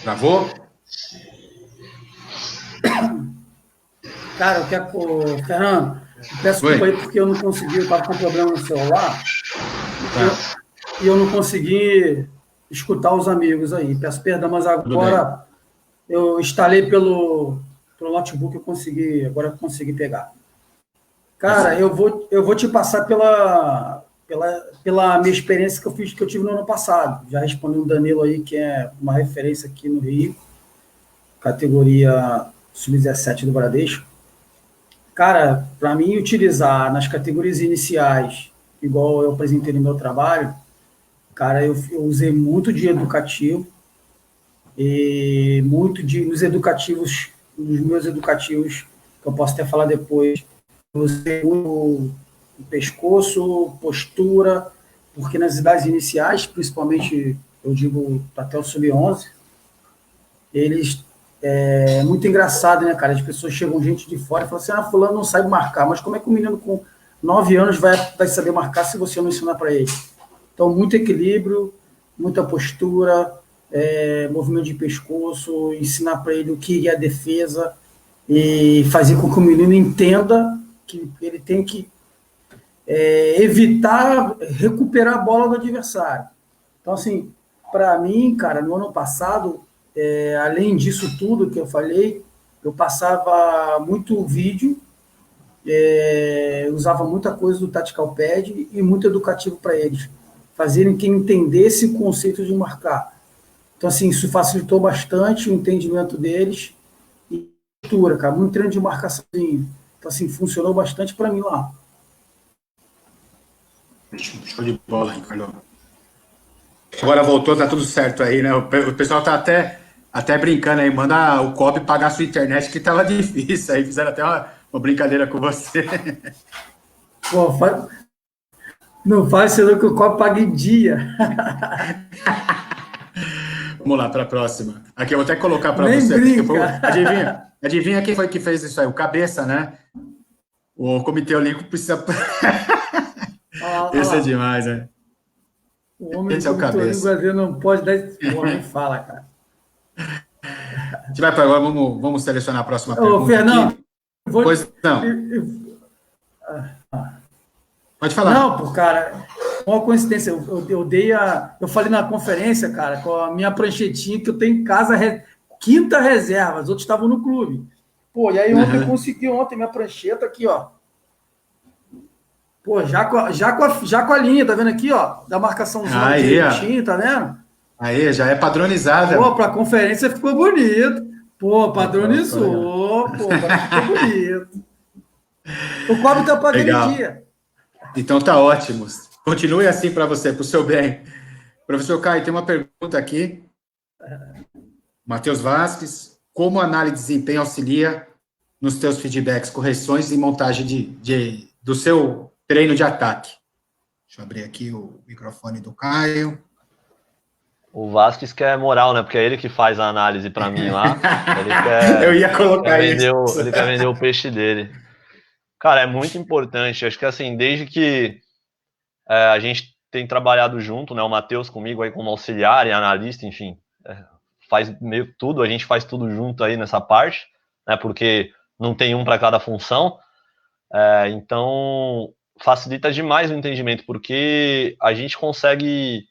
Travou? Cara, Fernando, peço desculpa aí porque eu não consegui, eu estava com problema no celular, e eu não consegui escutar os amigos aí. Peço perdão, mas agora eu instalei pelo notebook, agora eu consegui pegar. Cara, eu vou te passar pela minha experiência que eu tive no ano passado. Já respondi o Danilo aí, que é uma referência aqui no Rio, categoria sub-17 do Bradesco. Cara, para mim utilizar nas categorias iniciais, igual eu apresentei no meu trabalho, cara, eu usei muito de educativo, e muito nos meus educativos, que eu posso até falar depois, eu usei o pescoço, postura, porque nas idades iniciais, principalmente, eu digo até o sub-11, eles... É muito engraçado, né, cara? As pessoas chegam gente de fora e falam assim, fulano não sabe marcar, mas como é que um menino com 9 anos vai saber marcar se você não ensinar para ele? Então, muito equilíbrio, muita postura, movimento de pescoço, ensinar para ele o que é a defesa e fazer com que o menino entenda que ele tem que evitar recuperar a bola do adversário. Então, assim, para mim, cara, no ano passado... além disso tudo que eu falei, eu passava muito vídeo, usava muita coisa do Tactical Pad e muito educativo para eles, fazerem que entendesse o conceito de marcar. Então, assim, isso facilitou bastante o entendimento deles e postura, cara, muito treino de marcação. Então, assim, funcionou bastante para mim lá. Show de bola, Ricardo. Agora voltou, tá tudo certo aí, né? O pessoal tá até brincando aí, manda o COB pagar sua internet, que tava difícil aí, fizeram até uma brincadeira com você. Pô, não faz senão que o COB pague em dia. Vamos lá para a próxima. Aqui, eu vou até colocar para Nem você. brinca. Adivinha quem foi que fez isso aí? O Cabeça, né? O Comitê Olímpico precisa... Esse é demais, né? O homem Esse é o Cabeça. brasileiro não pode dar esse... O homem fala, cara. A gente vai para agora, vamos selecionar a próxima pergunta. Ô, Fernando, pois não. Pode falar. Não, cara, uma coincidência, eu falei na conferência, cara, com a minha pranchetinha que eu tenho em casa, quinta reserva, os outros estavam no clube. Pô, e aí ontem consegui minha prancheta aqui, ó. Pô, já com a linha, tá vendo aqui, ó? Da marcaçãozinha direitinho, tá vendo? Aí, já é padronizada. Pô, pra conferência ficou bonito. Pô, padronizou. Pô, ficou bonito. O COB tá pagando em dia. Então tá ótimo. Continue assim para você, para o seu bem. Professor Caio, tem uma pergunta aqui. Matheus Vasques, como a análise de desempenho auxilia nos teus feedbacks, correções e montagem do seu treino de ataque? Deixa eu abrir aqui o microfone do Caio. O Vasquez quer moral, né? Porque é ele que faz a análise para mim lá. Eu ia colocar isso. Ele quer vender o peixe dele. Cara, é muito importante. Acho que assim, desde que a gente tem trabalhado junto, né? O Matheus comigo aí como auxiliar e analista, enfim, faz meio tudo, a gente faz tudo junto aí nessa parte, né? Porque não tem um para cada função. Então, facilita demais o entendimento, porque a gente consegue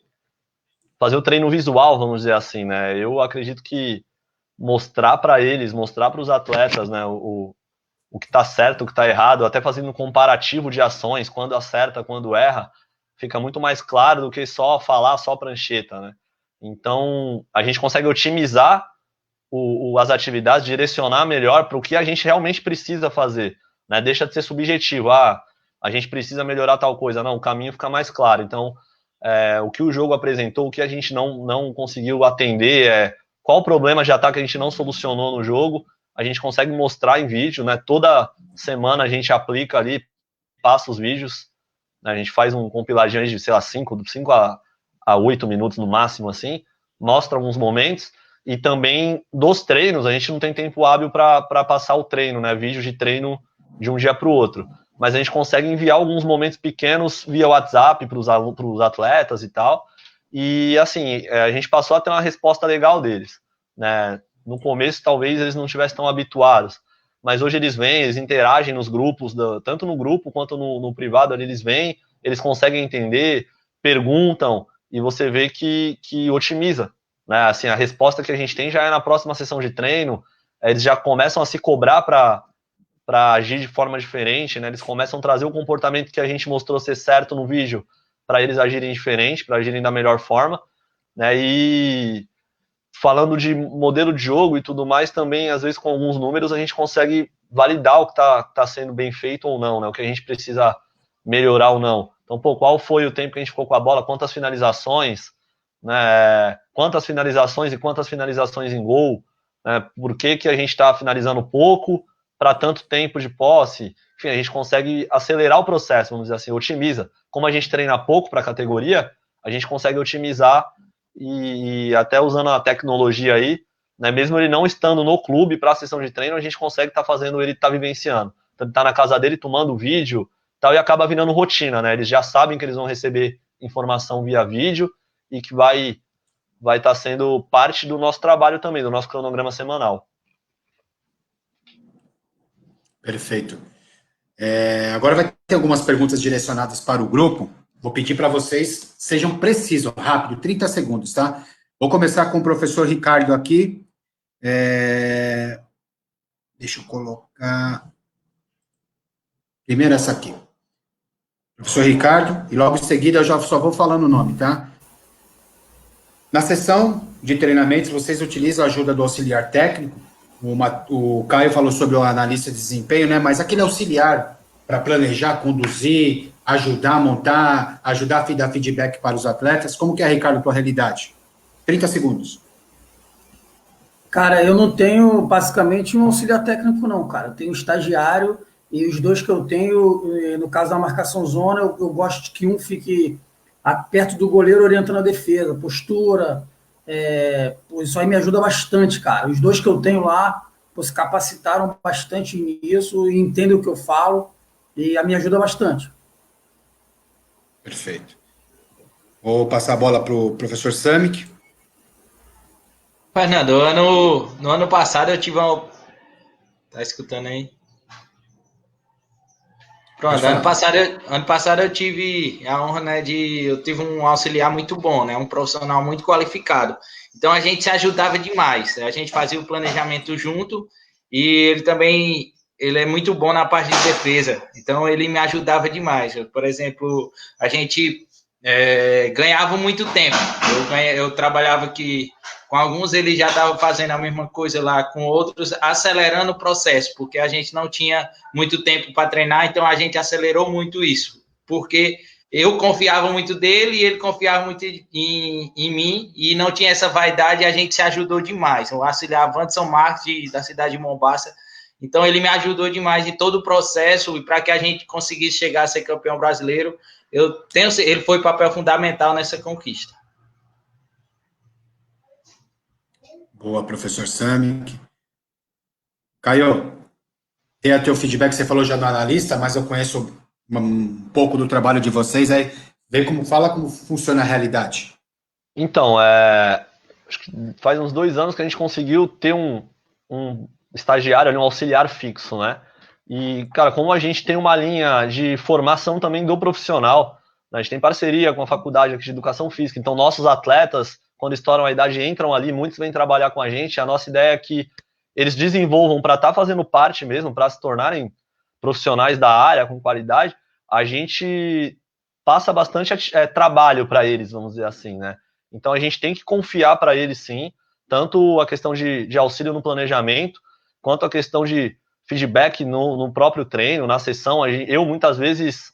fazer o treino visual, vamos dizer assim, né? Eu acredito que mostrar para eles, mostrar para os atletas, né? O que está certo, o que está errado, até fazendo um comparativo de ações, quando acerta, quando erra, fica muito mais claro do que só falar, só prancheta, né? Então, a gente consegue otimizar as atividades, direcionar melhor para o que a gente realmente precisa fazer, né? Deixa de ser subjetivo, a gente precisa melhorar tal coisa, não, o caminho fica mais claro. Então, o que o jogo apresentou, o que a gente não conseguiu atender, qual o problema de ataque que a gente não solucionou no jogo, a gente consegue mostrar em vídeo, né? Toda semana a gente aplica ali, passa os vídeos, né? A gente faz um compiladinho de, sei lá, 5 a 8 minutos no máximo, assim, mostra alguns momentos, e também dos treinos, a gente não tem tempo hábil para passar o treino, né? Vídeo de treino de um dia para o outro. Mas a gente consegue enviar alguns momentos pequenos via WhatsApp para os atletas e tal. E, assim, a gente passou a ter uma resposta legal deles, né? No começo, talvez eles não estivessem tão habituados, mas hoje eles vêm, eles interagem nos grupos, tanto no grupo quanto no privado, eles vêm, eles conseguem entender, perguntam, e você vê que otimiza, né? Assim, a resposta que a gente tem já é na próxima sessão de treino, eles já começam a se cobrar para agir de forma diferente, né? Eles começam a trazer o comportamento que a gente mostrou ser certo no vídeo para eles agirem diferente, para agirem da melhor forma, né? E falando de modelo de jogo e tudo mais, também, às vezes, com alguns números, a gente consegue validar o que tá sendo bem feito ou não, né? O que a gente precisa melhorar ou não. Então, qual foi o tempo que a gente ficou com a bola, quantas finalizações, né? Quantas finalizações e quantas finalizações em gol, né? Por que a gente está finalizando pouco para tanto tempo de posse? Enfim, a gente consegue acelerar o processo, vamos dizer assim, otimiza. Como a gente treina pouco para a categoria, a gente consegue otimizar e até usando a tecnologia aí, né, mesmo ele não estando no clube para a sessão de treino, a gente consegue estar fazendo ele estar vivenciando. Então, ele está na casa dele tomando vídeo tal, e acaba virando rotina, né? Eles já sabem que eles vão receber informação via vídeo e que vai estar sendo parte do nosso trabalho também, do nosso cronograma semanal. Perfeito. Agora vai ter algumas perguntas direcionadas para o grupo. Vou pedir para vocês sejam precisos, rápido, 30 segundos, tá? Vou começar com o professor Ricardo aqui. Deixa eu colocar. Primeiro essa aqui. Professor Ricardo, e logo em seguida eu já só vou falando o nome, tá? Na sessão de treinamentos, vocês utilizam a ajuda do auxiliar técnico. O Caio falou sobre o analista de desempenho, né? Mas aquele auxiliar para planejar, conduzir, ajudar a montar, ajudar a dar feedback para os atletas. Como que é, Ricardo, a tua realidade? 30 segundos. Cara, eu não tenho basicamente um auxiliar técnico, não, cara. Eu tenho um estagiário e os dois que eu tenho, no caso da marcação zona, eu gosto de que um fique perto do goleiro orientando a defesa, postura. Isso aí me ajuda bastante, cara. Os dois que eu tenho lá se capacitaram bastante nisso e entendem o que eu falo e me ajuda bastante. Perfeito. Vou passar a bola para o professor Samick. Fernando, no ano passado eu tive uma... Tá escutando aí? Pronto, ano passado eu tive a honra, né, eu tive um auxiliar muito bom, né, um profissional muito qualificado. Então a gente se ajudava demais, a gente fazia o planejamento junto e ele é muito bom na parte de defesa, então ele me ajudava demais. Por exemplo, a gente ganhava muito tempo. Eu trabalhava aqui com alguns, ele já estava fazendo a mesma coisa lá, com outros, acelerando o processo, porque a gente não tinha muito tempo para treinar, então a gente acelerou muito isso, porque eu confiava muito dele e ele confiava muito em mim, e não tinha essa vaidade, e a gente se ajudou demais. Eu auxiliava Anderson Marques, da cidade de Mombaça, então ele me ajudou demais em todo o processo, e para que a gente conseguisse chegar a ser campeão brasileiro, ele foi papel fundamental nessa conquista. Boa, professor Samick. Caio, tem o teu feedback, você falou já do analista, mas eu conheço um pouco do trabalho de vocês, aí fala como funciona a realidade. Então, acho que faz uns 2 anos que a gente conseguiu ter um estagiário, um auxiliar fixo, né? E, cara, como a gente tem uma linha de formação também do profissional, né? A gente tem parceria com a faculdade aqui de educação física, então nossos atletas, quando estouram a idade, entram ali, muitos vêm trabalhar com a gente. A nossa ideia é que eles desenvolvam para estar fazendo parte mesmo, para se tornarem profissionais da área com qualidade. A gente passa bastante trabalho para eles, vamos dizer assim, né? Então a gente tem que confiar para eles, sim. tanto a questão de auxílio no planejamento, quanto a questão de feedback no próprio treino, na sessão. Eu, muitas vezes,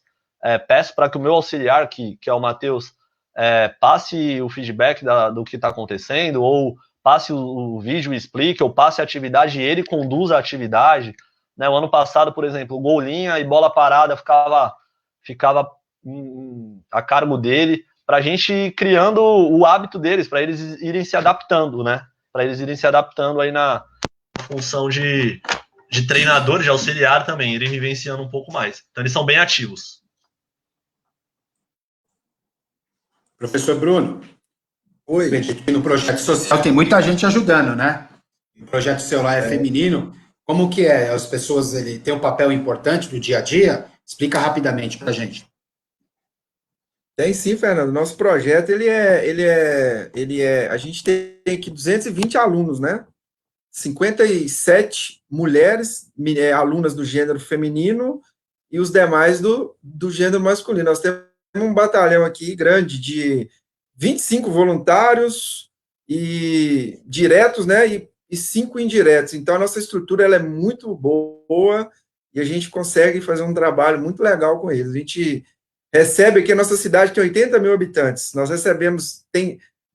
peço para que o meu auxiliar, que é o Matheus, passe o feedback do que está acontecendo, ou passe o vídeo e explique, ou passe a atividade e ele conduza a atividade. Né? O ano passado, por exemplo, golinha e bola parada ficava a cargo dele, para a gente ir criando o hábito deles, para eles irem se adaptando, né? Para eles irem se adaptando aí na função de treinador, de auxiliar também, irem vivenciando um pouco mais. Então, eles são bem ativos. Professor Bruno, Oi. no projeto social tem muita gente ajudando, né? O projeto seu lá é feminino. Como que é? As pessoas têm um papel importante no dia a dia? Explica rapidamente para a gente. Tem sim, Fernando. Nosso projeto, a gente tem aqui 220 alunos, né? 57 mulheres, alunas do gênero feminino, e os demais do gênero masculino. Nós temos um batalhão aqui grande de 25 voluntários e diretos, né? E 5 indiretos. Então, a nossa estrutura ela é muito boa e a gente consegue fazer um trabalho muito legal com eles. A gente recebe aqui, a nossa cidade tem 80 mil habitantes. Nós recebemos,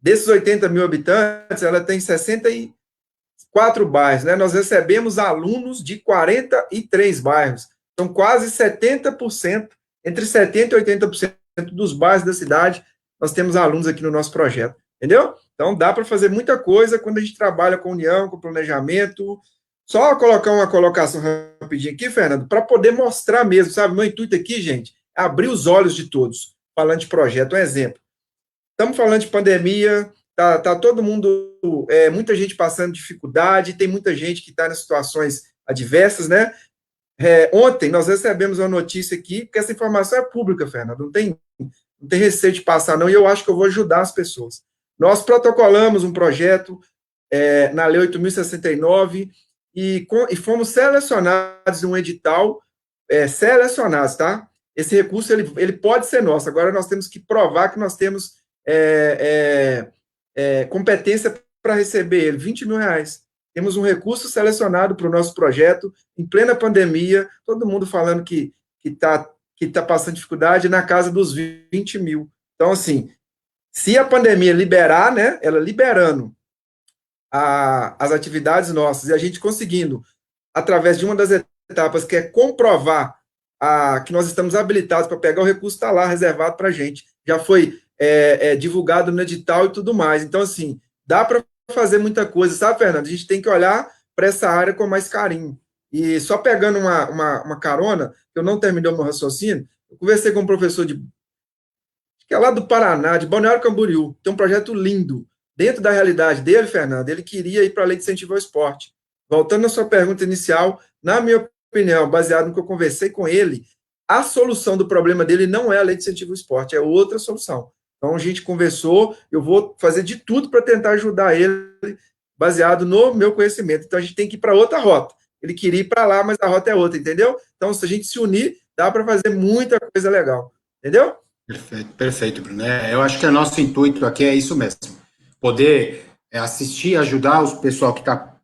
desses 80 mil habitantes, ela tem 64 bairros, né? Nós recebemos alunos de 43 bairros. Então, quase 70%, entre 70% e 80% dos bairros da cidade, nós temos alunos aqui no nosso projeto, entendeu? Então, dá para fazer muita coisa quando a gente trabalha com união, com planejamento. Só colocar uma colocação rapidinho aqui, Fernando, para poder mostrar mesmo, sabe? Meu intuito aqui, gente, é abrir os olhos de todos, falando de projeto. Um exemplo. Estamos falando de pandemia, tá todo mundo, muita gente passando dificuldade, tem muita gente que está em situações adversas, né? Ontem nós recebemos uma notícia aqui, porque essa informação é pública, Fernando, não tem receio de passar, não, e eu acho que eu vou ajudar as pessoas. Nós protocolamos um projeto na Lei 8.069 e fomos selecionados em um edital, selecionados, tá? Esse recurso, ele pode ser nosso, agora nós temos que provar que nós temos competência para receber ele, R$20 mil. Temos um recurso selecionado para o nosso projeto, em plena pandemia, todo mundo falando que está passando dificuldade, na casa dos 20 mil. Então, assim, se a pandemia liberar, né, ela liberando as atividades nossas, e a gente conseguindo, através de uma das etapas, que é comprovar que nós estamos habilitados para pegar o recurso, está lá reservado para a gente. Já foi divulgado no edital e tudo mais. Então, assim, dá para fazer muita coisa, sabe, Fernando? A gente tem que olhar para essa área com mais carinho. E só pegando uma carona, que eu não terminei o meu raciocínio, eu conversei com um professor que é lá do Paraná, de Balneário Camboriú, tem um projeto lindo. Dentro da realidade dele, Fernando, ele queria ir para a Lei de Incentivo ao Esporte. Voltando à sua pergunta inicial, na minha opinião, baseado no que eu conversei com ele, a solução do problema dele não é a Lei de Incentivo ao Esporte, é outra solução. Então, a gente conversou, eu vou fazer de tudo para tentar ajudar ele, baseado no meu conhecimento. Então, a gente tem que ir para outra rota. Ele queria ir para lá, mas a rota é outra, entendeu? Então, se a gente se unir, dá para fazer muita coisa legal, entendeu? Perfeito, Bruno. Eu acho que o nosso intuito aqui é isso mesmo. Poder assistir, ajudar o pessoal que está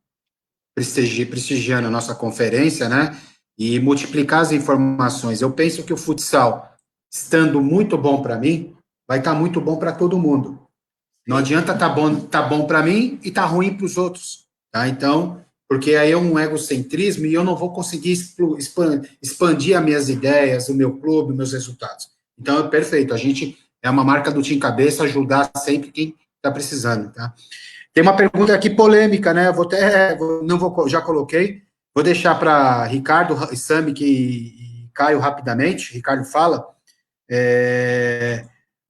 prestigiando a nossa conferência, né? E multiplicar as informações. Eu penso que o futsal, estando muito bom para mim, vai estar muito bom para todo mundo. Não adianta tá bom para mim e tá ruim para os outros, tá? Então, porque aí é um egocentrismo e eu não vou conseguir expandir as minhas ideias, o meu clube, meus resultados. Então, é perfeito. A gente é uma marca do Team Cabeça, ajudar sempre quem está precisando, tá? Tem uma pergunta aqui polêmica, né? Já coloquei. Vou deixar para Ricardo, Sami e Caio rapidamente. Ricardo fala.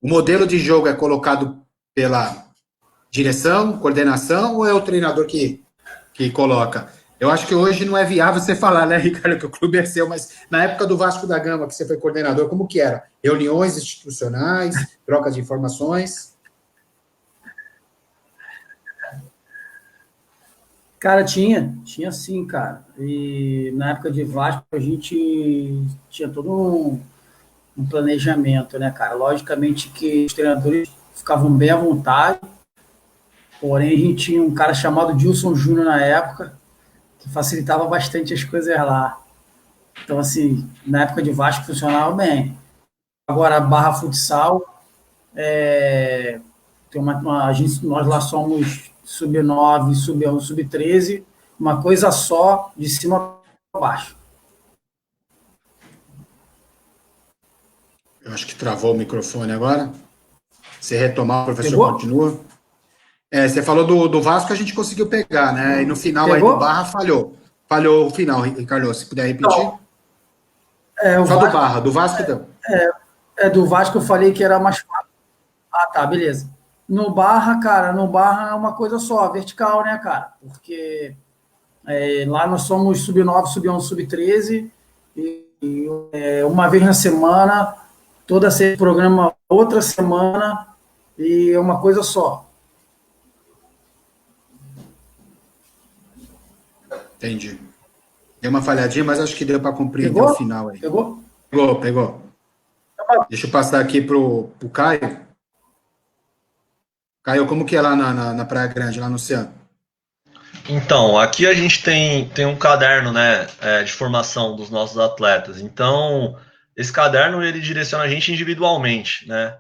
O modelo de jogo é colocado pela direção, coordenação, ou é o treinador que coloca? Eu acho que hoje não é viável você falar, né, Ricardo, que o clube é seu, mas na época do Vasco da Gama, que você foi coordenador, como que era? Reuniões institucionais, troca de informações? Cara, tinha sim, cara. E na época de Vasco, a gente tinha todo um planejamento, né, cara? Logicamente que os treinadores ficavam bem à vontade, Porém, a gente tinha um cara chamado Dilson Júnior na época, que facilitava bastante as coisas lá. Então, assim, na época de Vasco funcionava bem. Agora, a Barra Futsal, tem nós lá somos sub-9, sub-11, sub-13, uma coisa só, de cima para baixo. Eu acho que travou o microfone agora. Se retomar, o professor Pegou? continua. Você falou do Vasco, a gente conseguiu pegar, né? E no final Pegou? aí do Barra falhou. Falhou o final, Ricardo, se puder repetir. Então, o Só Vasco, do Barra, do Vasco deu. do Vasco eu falei que era mais fácil. Ah, tá, beleza. No Barra, cara, no Barra é uma coisa só, vertical, né, cara? Porque lá nós somos sub-9, sub-11, sub-13, uma vez na semana, toda semana programa outra semana, e é uma coisa só. Entendi. Deu uma falhadinha, mas acho que deu para compreender o final aí. Pegou? Pegou. Deixa eu passar aqui pro Caio. Caio, como que é lá na Praia Grande, lá no Oceano? Então, aqui a gente tem um caderno, né, de formação dos nossos atletas. Então, esse caderno ele direciona a gente individualmente, né?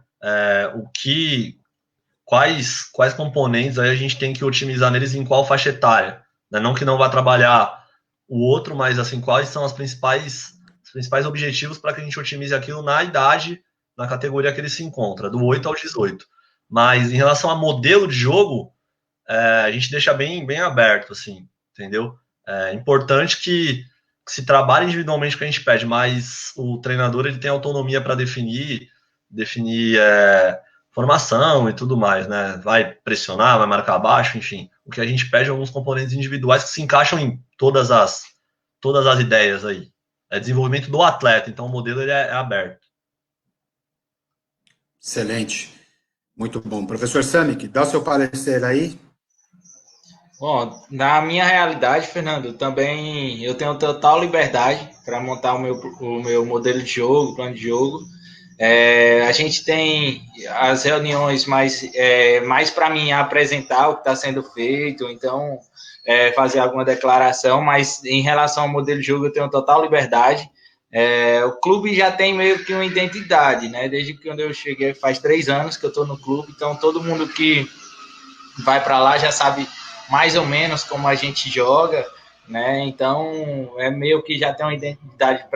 Quais componentes aí a gente tem que otimizar neles em qual faixa etária, né? Não que não vá trabalhar o outro, mas assim, quais são os principais objetivos para que a gente otimize aquilo na idade, na categoria que ele se encontra, do 8 ao 18. Mas em relação a modelo de jogo, a gente deixa bem aberto, assim, entendeu? É importante que se trabalhe individualmente o que a gente pede, mas o treinador ele tem autonomia para definir formação e tudo mais, né? Vai pressionar, vai marcar baixo, enfim. O que a gente pede é alguns componentes individuais que se encaixam em todas as ideias aí. É desenvolvimento do atleta, então o modelo ele é aberto. Excelente. Muito bom. Professor Samick, dá o seu parecer aí. Bom, na minha realidade, Fernando, também eu tenho total liberdade para montar o meu modelo de jogo, plano de jogo. A gente tem as reuniões mais para mim apresentar o que está sendo feito, então fazer alguma declaração, mas em relação ao modelo de jogo eu tenho total liberdade. O clube já tem meio que uma identidade, né? Desde que quando eu cheguei, faz 3 anos que eu estou no clube, então todo mundo que vai para lá já sabe mais ou menos como a gente joga, né? Então é meio que já tem uma identidade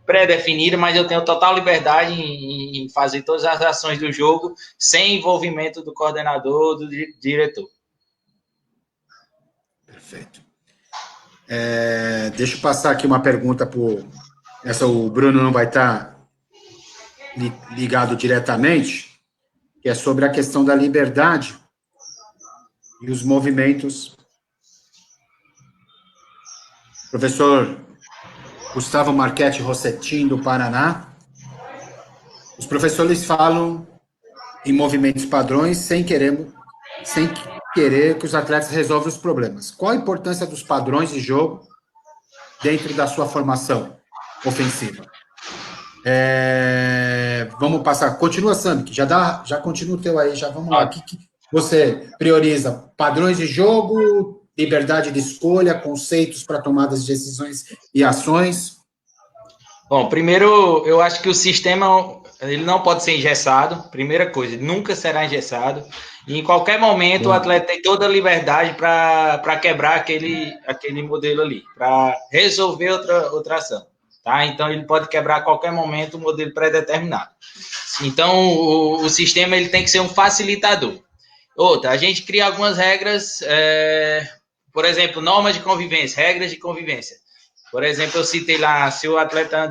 pré-definida, mas eu tenho total liberdade em fazer todas as ações do jogo sem envolvimento do coordenador, do diretor. Perfeito. Deixa eu passar aqui uma pergunta o Bruno não vai estar ligado diretamente, que é sobre a questão da liberdade e os movimentos. Professor Gustavo Marchetti Rossetin, do Paraná. Os professores falam em movimentos padrões sem querer que os atletas resolvam os problemas. Qual a importância dos padrões de jogo dentro da sua formação ofensiva? Vamos passar. Continua, Sami, já continua o teu aí, já vamos lá. O que você prioriza? Padrões de jogo, liberdade de escolha, conceitos para tomadas de decisões e ações? Bom, primeiro, eu acho que o sistema ele não pode ser engessado. Primeira coisa, ele nunca será engessado. E em qualquer momento o atleta tem toda a liberdade para quebrar aquele modelo ali, para resolver outra ação. Tá? Então, ele pode quebrar a qualquer momento o modelo pré-determinado. Então, o sistema ele tem que ser um facilitador. Outra, a gente cria algumas regras, por exemplo, normas de convivência, regras de convivência. Por exemplo, eu citei lá, se o atleta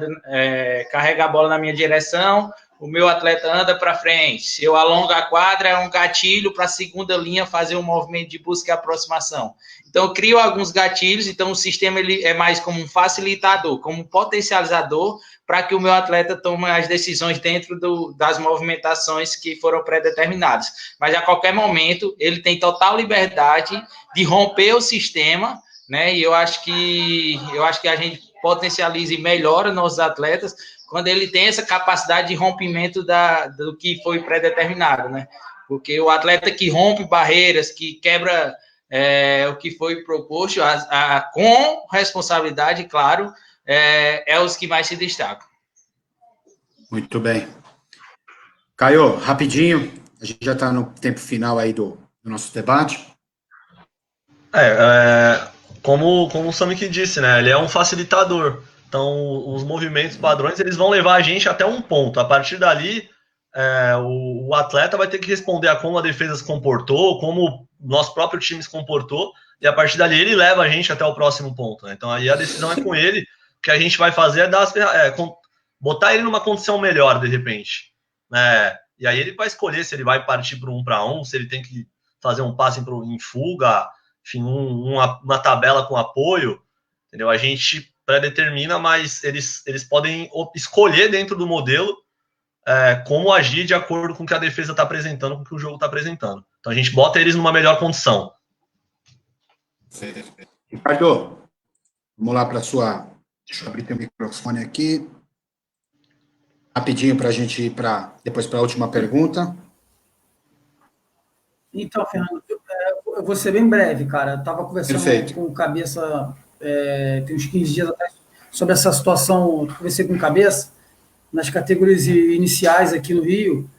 carrega a bola na minha direção, o meu atleta anda para frente. Se eu alongo a quadra, é um gatilho para a segunda linha fazer um movimento de busca e aproximação. Então, eu crio alguns gatilhos, então o sistema ele é mais como um facilitador, como um potencializador para que o meu atleta tome as decisões dentro das movimentações que foram pré-determinadas. Mas, a qualquer momento, ele tem total liberdade de romper o sistema, né? E eu acho que a gente potencializa e melhora nossos atletas quando ele tem essa capacidade de rompimento do que foi pré-determinado, né? porque o atleta que rompe barreiras, que quebra o que foi proposto, com responsabilidade, claro, é os que mais se destacam. Muito bem. Caio, rapidinho, a gente já está no tempo final aí do nosso debate. Como o Samik disse, né? Ele é um facilitador. Então, os movimentos padrões, eles vão levar a gente até um ponto. A partir dali, o atleta vai ter que responder a como a defesa se comportou, como o nosso próprio time se comportou, e a partir dali ele leva a gente até o próximo ponto, né? Então, aí a decisão é com ele. O que a gente vai fazer é botar ele numa condição melhor, de repente, né? E aí ele vai escolher se ele vai partir para um para um, se ele tem que fazer um passe em fuga, enfim, uma tabela com apoio, entendeu? A gente predetermina, mas eles podem escolher dentro do modelo como agir de acordo com o que a defesa está apresentando, com o que o jogo está apresentando. Então a gente bota eles numa melhor condição. Ricardo, vamos lá para a sua... Deixa eu abrir teu microfone aqui. Rapidinho para a gente ir depois para a última pergunta. Então, Fernando, eu vou ser bem breve, cara. Eu estava conversando com o Cabeça tem uns 15 dias atrás sobre essa situação. Eu conversei com o Cabeça nas categorias iniciais aqui no Rio.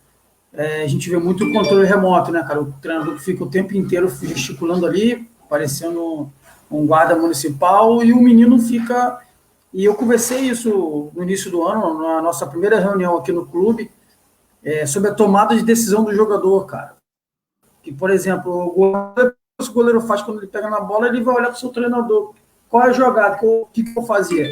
A gente vê muito controle remoto, né, cara? O treinador que fica o tempo inteiro gesticulando ali, parecendo um guarda municipal, e o menino fica... E eu conversei isso no início do ano, na nossa primeira reunião aqui no clube, sobre a tomada de decisão do jogador, cara. Que, por exemplo, o goleiro faz quando ele pega na bola, ele vai olhar para o seu treinador. Qual é a jogada? O que eu fazia?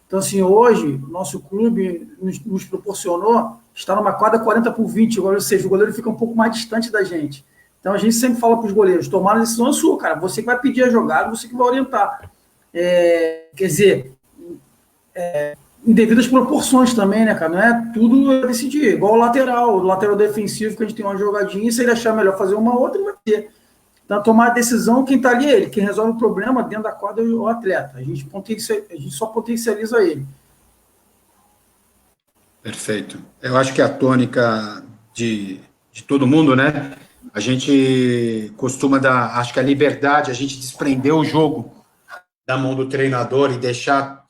Então, assim, hoje, o nosso clube nos proporcionou estar numa quadra 40/20, ou seja, o goleiro fica um pouco mais distante da gente. Então, a gente sempre fala para os goleiros, tomar a decisão é sua, cara. Você que vai pedir a jogada, você que vai orientar. Quer dizer, em devidas proporções também, né, cara? Não é tudo decidir. Igual o lateral defensivo, que a gente tem uma jogadinha, e se ele achar melhor fazer uma outra, ele vai ter. Então, tomar a decisão, quem está ali é ele. Quem resolve o problema dentro da quadra é o atleta. A gente só potencializa ele. Perfeito. Eu acho que a tônica de todo mundo, né? A gente costuma dar, acho que a liberdade, a gente desprender o jogo da mão do treinador e deixar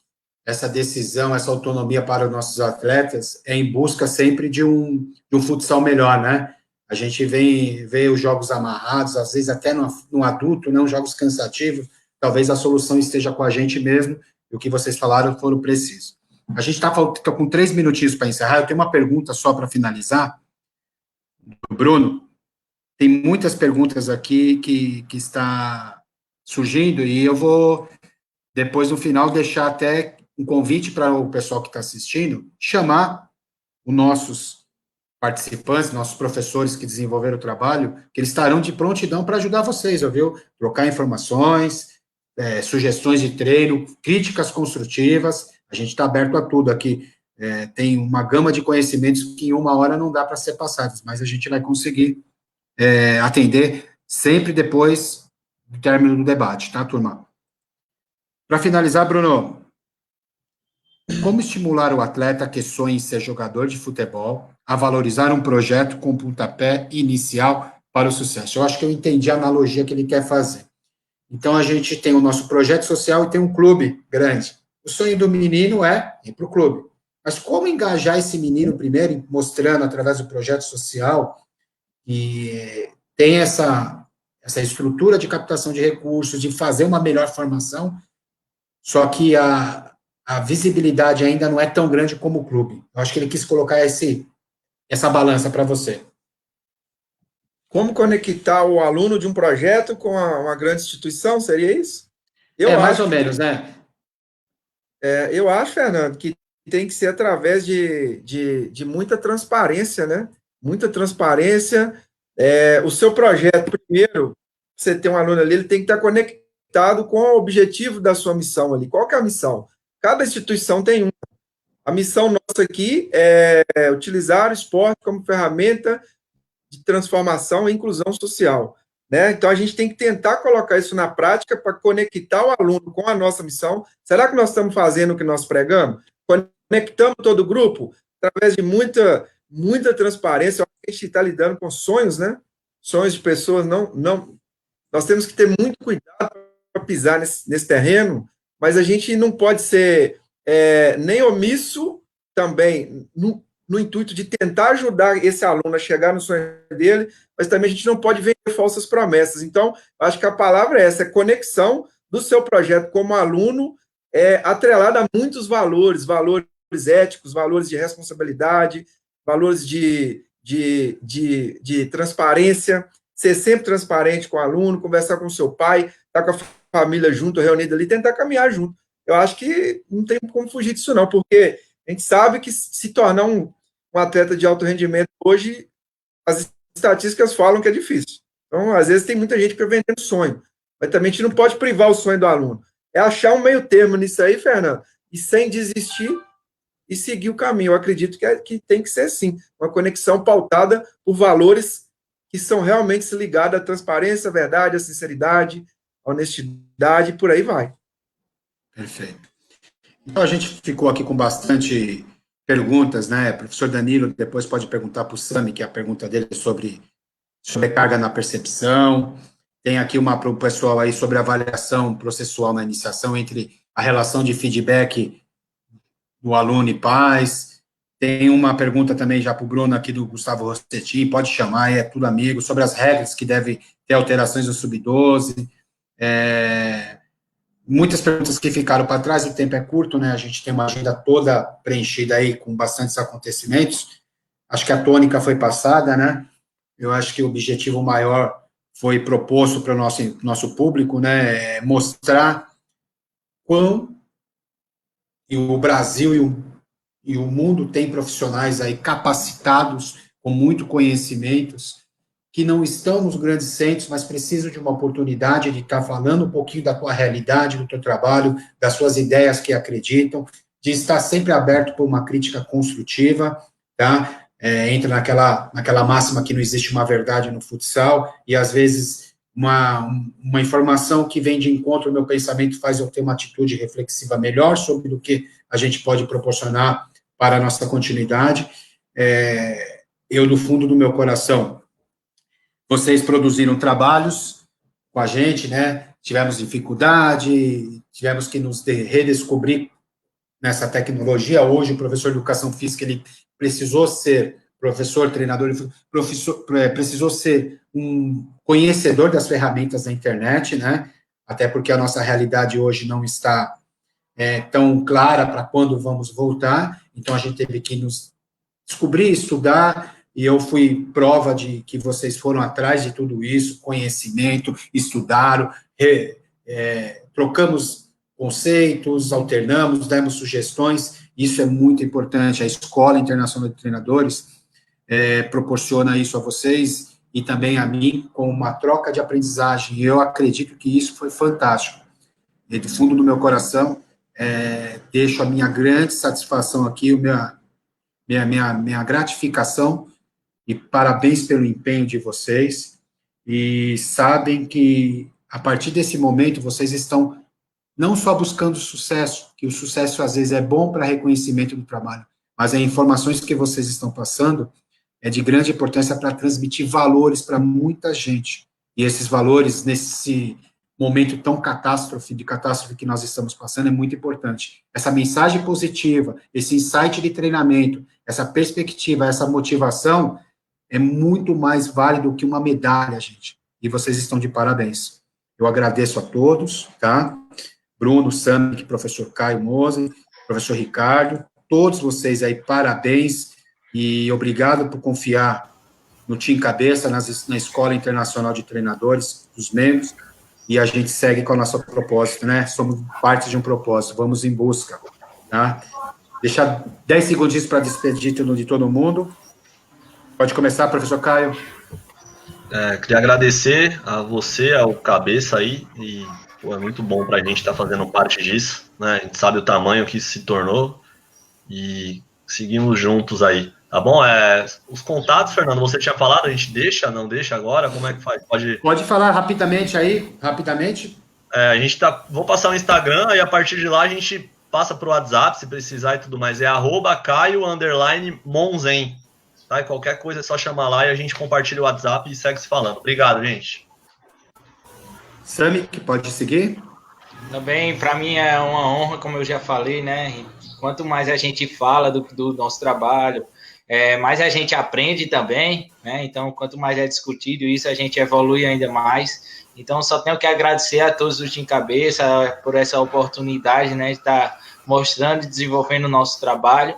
essa decisão, essa autonomia para os nossos atletas em busca sempre de um futsal melhor, né? A gente vê os jogos amarrados, às vezes até no adulto, né, uns jogos cansativos, talvez a solução esteja com a gente mesmo, e o que vocês falaram foram precisos. A gente está com 3 minutinhos para encerrar, eu tenho uma pergunta só para finalizar, do Bruno. Tem muitas perguntas aqui que está surgindo, e eu vou, depois, no final, deixar até um convite para o pessoal que está assistindo, chamar os nossos participantes, nossos professores que desenvolveram o trabalho, que eles estarão de prontidão para ajudar vocês, viu? Trocar informações, sugestões de treino, críticas construtivas, a gente está aberto a tudo aqui. Tem uma gama de conhecimentos que em 1 hora não dá para ser passados, mas a gente vai conseguir atender sempre depois do término do debate, tá, turma? Para finalizar, Bruno, como estimular o atleta que sonha em ser jogador de futebol a valorizar um projeto com pontapé inicial para o sucesso? Eu acho que eu entendi a analogia que ele quer fazer. Então, a gente tem o nosso projeto social e tem um clube grande. O sonho do menino é ir para o clube. Mas como engajar esse menino primeiro, mostrando através do projeto social que tem essa estrutura de captação de recursos, de fazer uma melhor formação, só que a visibilidade ainda não é tão grande como o clube. Eu acho que ele quis colocar essa balança para você. Como conectar o aluno de um projeto com uma grande instituição, seria isso? Mais ou menos, né? Eu acho, Fernando, que tem que ser através de muita transparência, né? Muita transparência. O seu projeto, primeiro, você tem um aluno ali, ele tem que estar conectado com o objetivo da sua missão ali. Qual que é a missão? Cada instituição tem uma. A missão nossa aqui é utilizar o esporte como ferramenta de transformação e inclusão social, né? Então, a gente tem que tentar colocar isso na prática para conectar o aluno com a nossa missão. Será que nós estamos fazendo o que nós pregamos? Conectamos todo o grupo através de muita transparência. A gente está lidando com sonhos, né? Sonhos de pessoas. Nós temos que ter muito cuidado para pisar nesse terreno, mas a gente não pode ser nem omisso também no intuito de tentar ajudar esse aluno a chegar no sonho dele, mas também a gente não pode vender falsas promessas. Então, acho que a palavra é essa, é conexão do seu projeto como aluno, atrelada a muitos valores éticos, valores de responsabilidade, valores de transparência, ser sempre transparente com o aluno, conversar com o seu pai, estar com a família junto, reunida ali, tentar caminhar junto. Eu acho que não tem como fugir disso, não, porque a gente sabe que se tornar um atleta de alto rendimento hoje, as estatísticas falam que é difícil. Então, às vezes, tem muita gente que vendendo sonho, mas também a gente não pode privar o sonho do aluno. É achar um meio termo nisso aí, Fernando, e sem desistir e seguir o caminho. Eu acredito que tem que ser, sim, uma conexão pautada por valores que são realmente ligados à transparência, à verdade, à sinceridade, à honestidade, e por aí vai. Perfeito. Então, a gente ficou aqui com bastante perguntas, né? Professor Danilo depois pode perguntar para o Sami, que é a pergunta dele sobre sobrecarga na percepção. Tem aqui uma para o pessoal aí sobre avaliação processual na iniciação, entre a relação de feedback do aluno e pais. Tem uma pergunta também já para o Bruno aqui do Gustavo Rossetti, pode chamar, é tudo amigo, sobre as regras que devem ter alterações no Sub-12. Muitas perguntas que ficaram para trás, o tempo é curto, né? A gente tem uma agenda toda preenchida aí com bastantes acontecimentos. Acho que a tônica foi passada, né? Eu acho que o objetivo maior foi proposto para o nosso público, né? Mostrar quão o Brasil e o mundo tem profissionais aí capacitados, com muito conhecimentos, que não estão nos grandes centros, mas precisam de uma oportunidade de estar falando um pouquinho da tua realidade, do teu trabalho, das suas ideias que acreditam, de estar sempre aberto por uma crítica construtiva, tá? Entra naquela máxima que não existe uma verdade no futsal, e às vezes uma informação que vem de encontro ao meu pensamento faz eu ter uma atitude reflexiva melhor sobre o que a gente pode proporcionar para a nossa continuidade. Eu, do fundo do meu coração, vocês produziram trabalhos com a gente, né? Tivemos dificuldade, tivemos que nos redescobrir nessa tecnologia. Hoje, o professor de educação física, ele precisou ser professor, treinador, precisou ser um conhecedor das ferramentas da internet, né? Até porque a nossa realidade hoje não está tão clara para quando vamos voltar. Então, a gente teve que nos descobrir, estudar, e eu fui prova de que vocês foram atrás de tudo isso, conhecimento, estudaram, trocamos conceitos, alternamos, demos sugestões, isso é muito importante. A Escola Internacional de Treinadores proporciona isso a vocês e também a mim, com uma troca de aprendizagem, e eu acredito que isso foi fantástico. E do fundo do meu coração, deixo a minha grande satisfação aqui, minha gratificação, e parabéns pelo empenho de vocês, e sabem que, a partir desse momento, vocês estão não só buscando sucesso, que o sucesso, às vezes, é bom para reconhecimento do trabalho, mas as informações que vocês estão passando é de grande importância para transmitir valores para muita gente, e esses valores, nesse momento tão de catástrofe que nós estamos passando, é muito importante. Essa mensagem positiva, esse insight de treinamento, essa perspectiva, essa motivação, é muito mais válido que uma medalha, gente. E vocês estão de parabéns. Eu agradeço a todos, tá? Bruno, Sami, professor Caio Moser, professor Ricardo, todos vocês aí, parabéns, e obrigado por confiar no Team Cabeça, na Escola Internacional de Treinadores, dos membros, e a gente segue com o nosso propósito, né? Somos parte de um propósito, vamos em busca, tá? Deixar 10 segundinhos para despedir de todo mundo. Pode começar, professor Caio. Queria agradecer a você, ao Cabeça aí, e é muito bom para a gente estar fazendo parte disso, né? A gente sabe o tamanho que isso se tornou, e seguimos juntos aí, tá bom? Os contatos, Fernando, você tinha falado, a gente deixa, não deixa agora? Como é que faz? Pode falar rapidamente aí, rapidamente. Vou passar o Instagram, e a partir de lá a gente passa para o WhatsApp, se precisar e tudo mais. É @Caio_Monzen. tá? E qualquer coisa é só chamar lá e a gente compartilha o WhatsApp e segue se falando. Obrigado, gente. Sami, que pode seguir? Também, para mim é uma honra, como eu já falei, né? Quanto mais a gente fala do nosso trabalho, mais a gente aprende também, né? Então, quanto mais é discutido isso, a gente evolui ainda mais. Então, só tenho que agradecer a todos do Team Cabeça por essa oportunidade, né? De estar mostrando e desenvolvendo o nosso trabalho.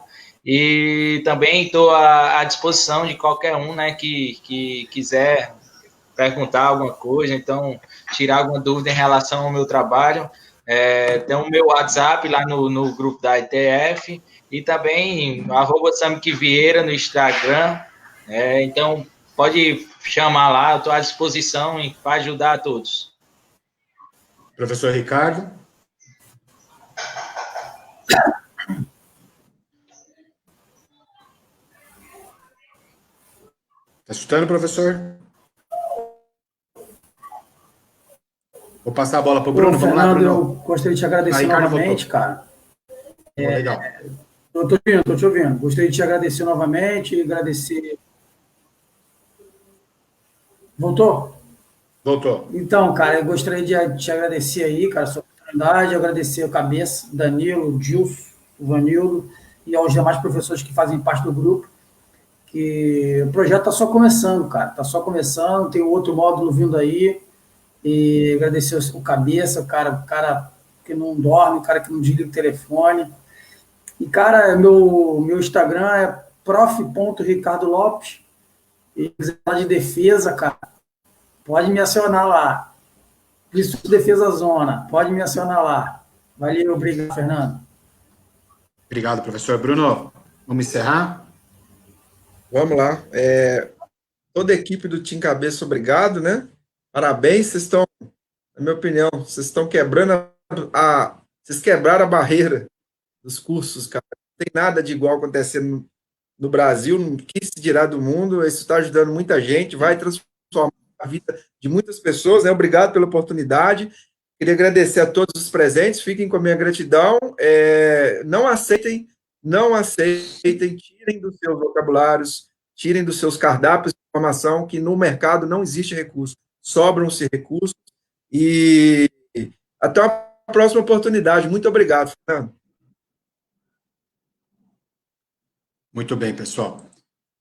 E também estou à disposição de qualquer um, né? Que quiser perguntar alguma coisa, então tirar alguma dúvida em relação ao meu trabalho. Tem o meu WhatsApp lá no grupo da ITF e também @Samik Vieira no Instagram. Então, pode chamar lá, eu estou à disposição para ajudar a todos. Professor Ricardo. Está escutando, professor? Vou passar a bola para o Bruno. Fernando, vamos lá, Bruno. eu gostaria de te agradecer novamente, cara. Legal. Estou te ouvindo. Gostaria de te agradecer novamente, agradecer... Voltou? Voltou. Então, cara, eu gostaria de te agradecer aí, cara, a sua oportunidade, agradecer o Cabeça, Danilo, o Gilson, o Vanildo e aos demais professores que fazem parte do grupo, que o projeto está só começando, cara, está só começando, tem outro módulo vindo aí, e agradecer o Cabeça, o cara que não dorme, o cara que não desliga o telefone. E, cara, meu Instagram é prof.ricardolopes, e quiser falar de defesa, cara, pode me acionar lá. Isso, Defesa Zona, pode me acionar lá. Valeu, obrigado, Fernando. Obrigado, professor. Bruno, vamos encerrar? Vamos lá. Toda a equipe do Team Cabeça, obrigado, né? Parabéns, vocês estão, na minha opinião, vocês estão quebrando vocês quebraram a barreira dos cursos, cara. Não tem nada de igual acontecendo no Brasil, no que se dirá do mundo. Isso está ajudando muita gente, vai transformar a vida de muitas pessoas, né? Obrigado pela oportunidade. Queria agradecer a todos os presentes, fiquem com a minha gratidão. Não aceitem, tirem dos seus vocabulários, tirem dos seus cardápios de informação que no mercado não existe recurso, sobram-se recursos, e até uma próxima oportunidade. Muito obrigado, Fernando. Muito bem, pessoal.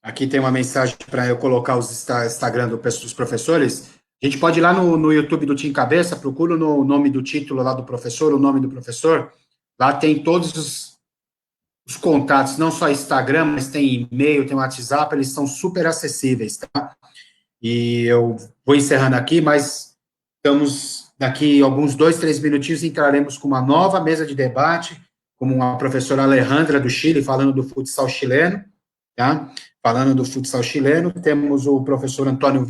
Aqui tem uma mensagem para eu colocar os Instagram dos professores. A gente pode ir lá no YouTube do Team Cabeça, procura no nome do título lá do professor, o nome do professor. Lá tem todos os contatos, não só Instagram, mas tem e-mail, tem WhatsApp, eles são super acessíveis, tá? E eu vou encerrando aqui, mas daqui alguns 2, 3 minutinhos, entraremos com uma nova mesa de debate, como a professora Alejandra do Chile, falando do futsal chileno, tá? Falando do futsal chileno, temos o professor Antônio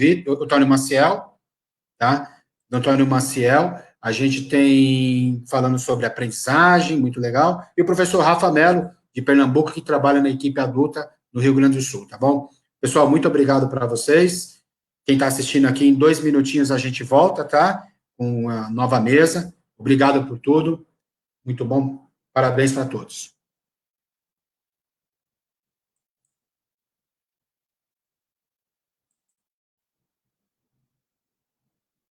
Maciel, tá? Antônio Maciel, a gente tem falando sobre aprendizagem, muito legal, e o professor Rafa Mello, de Pernambuco, que trabalha na equipe adulta no Rio Grande do Sul, tá bom? Pessoal, muito obrigado para vocês. Quem está assistindo aqui, em 2 minutinhos a gente volta, tá? Com uma nova mesa. Obrigado por tudo. Muito bom. Parabéns para todos.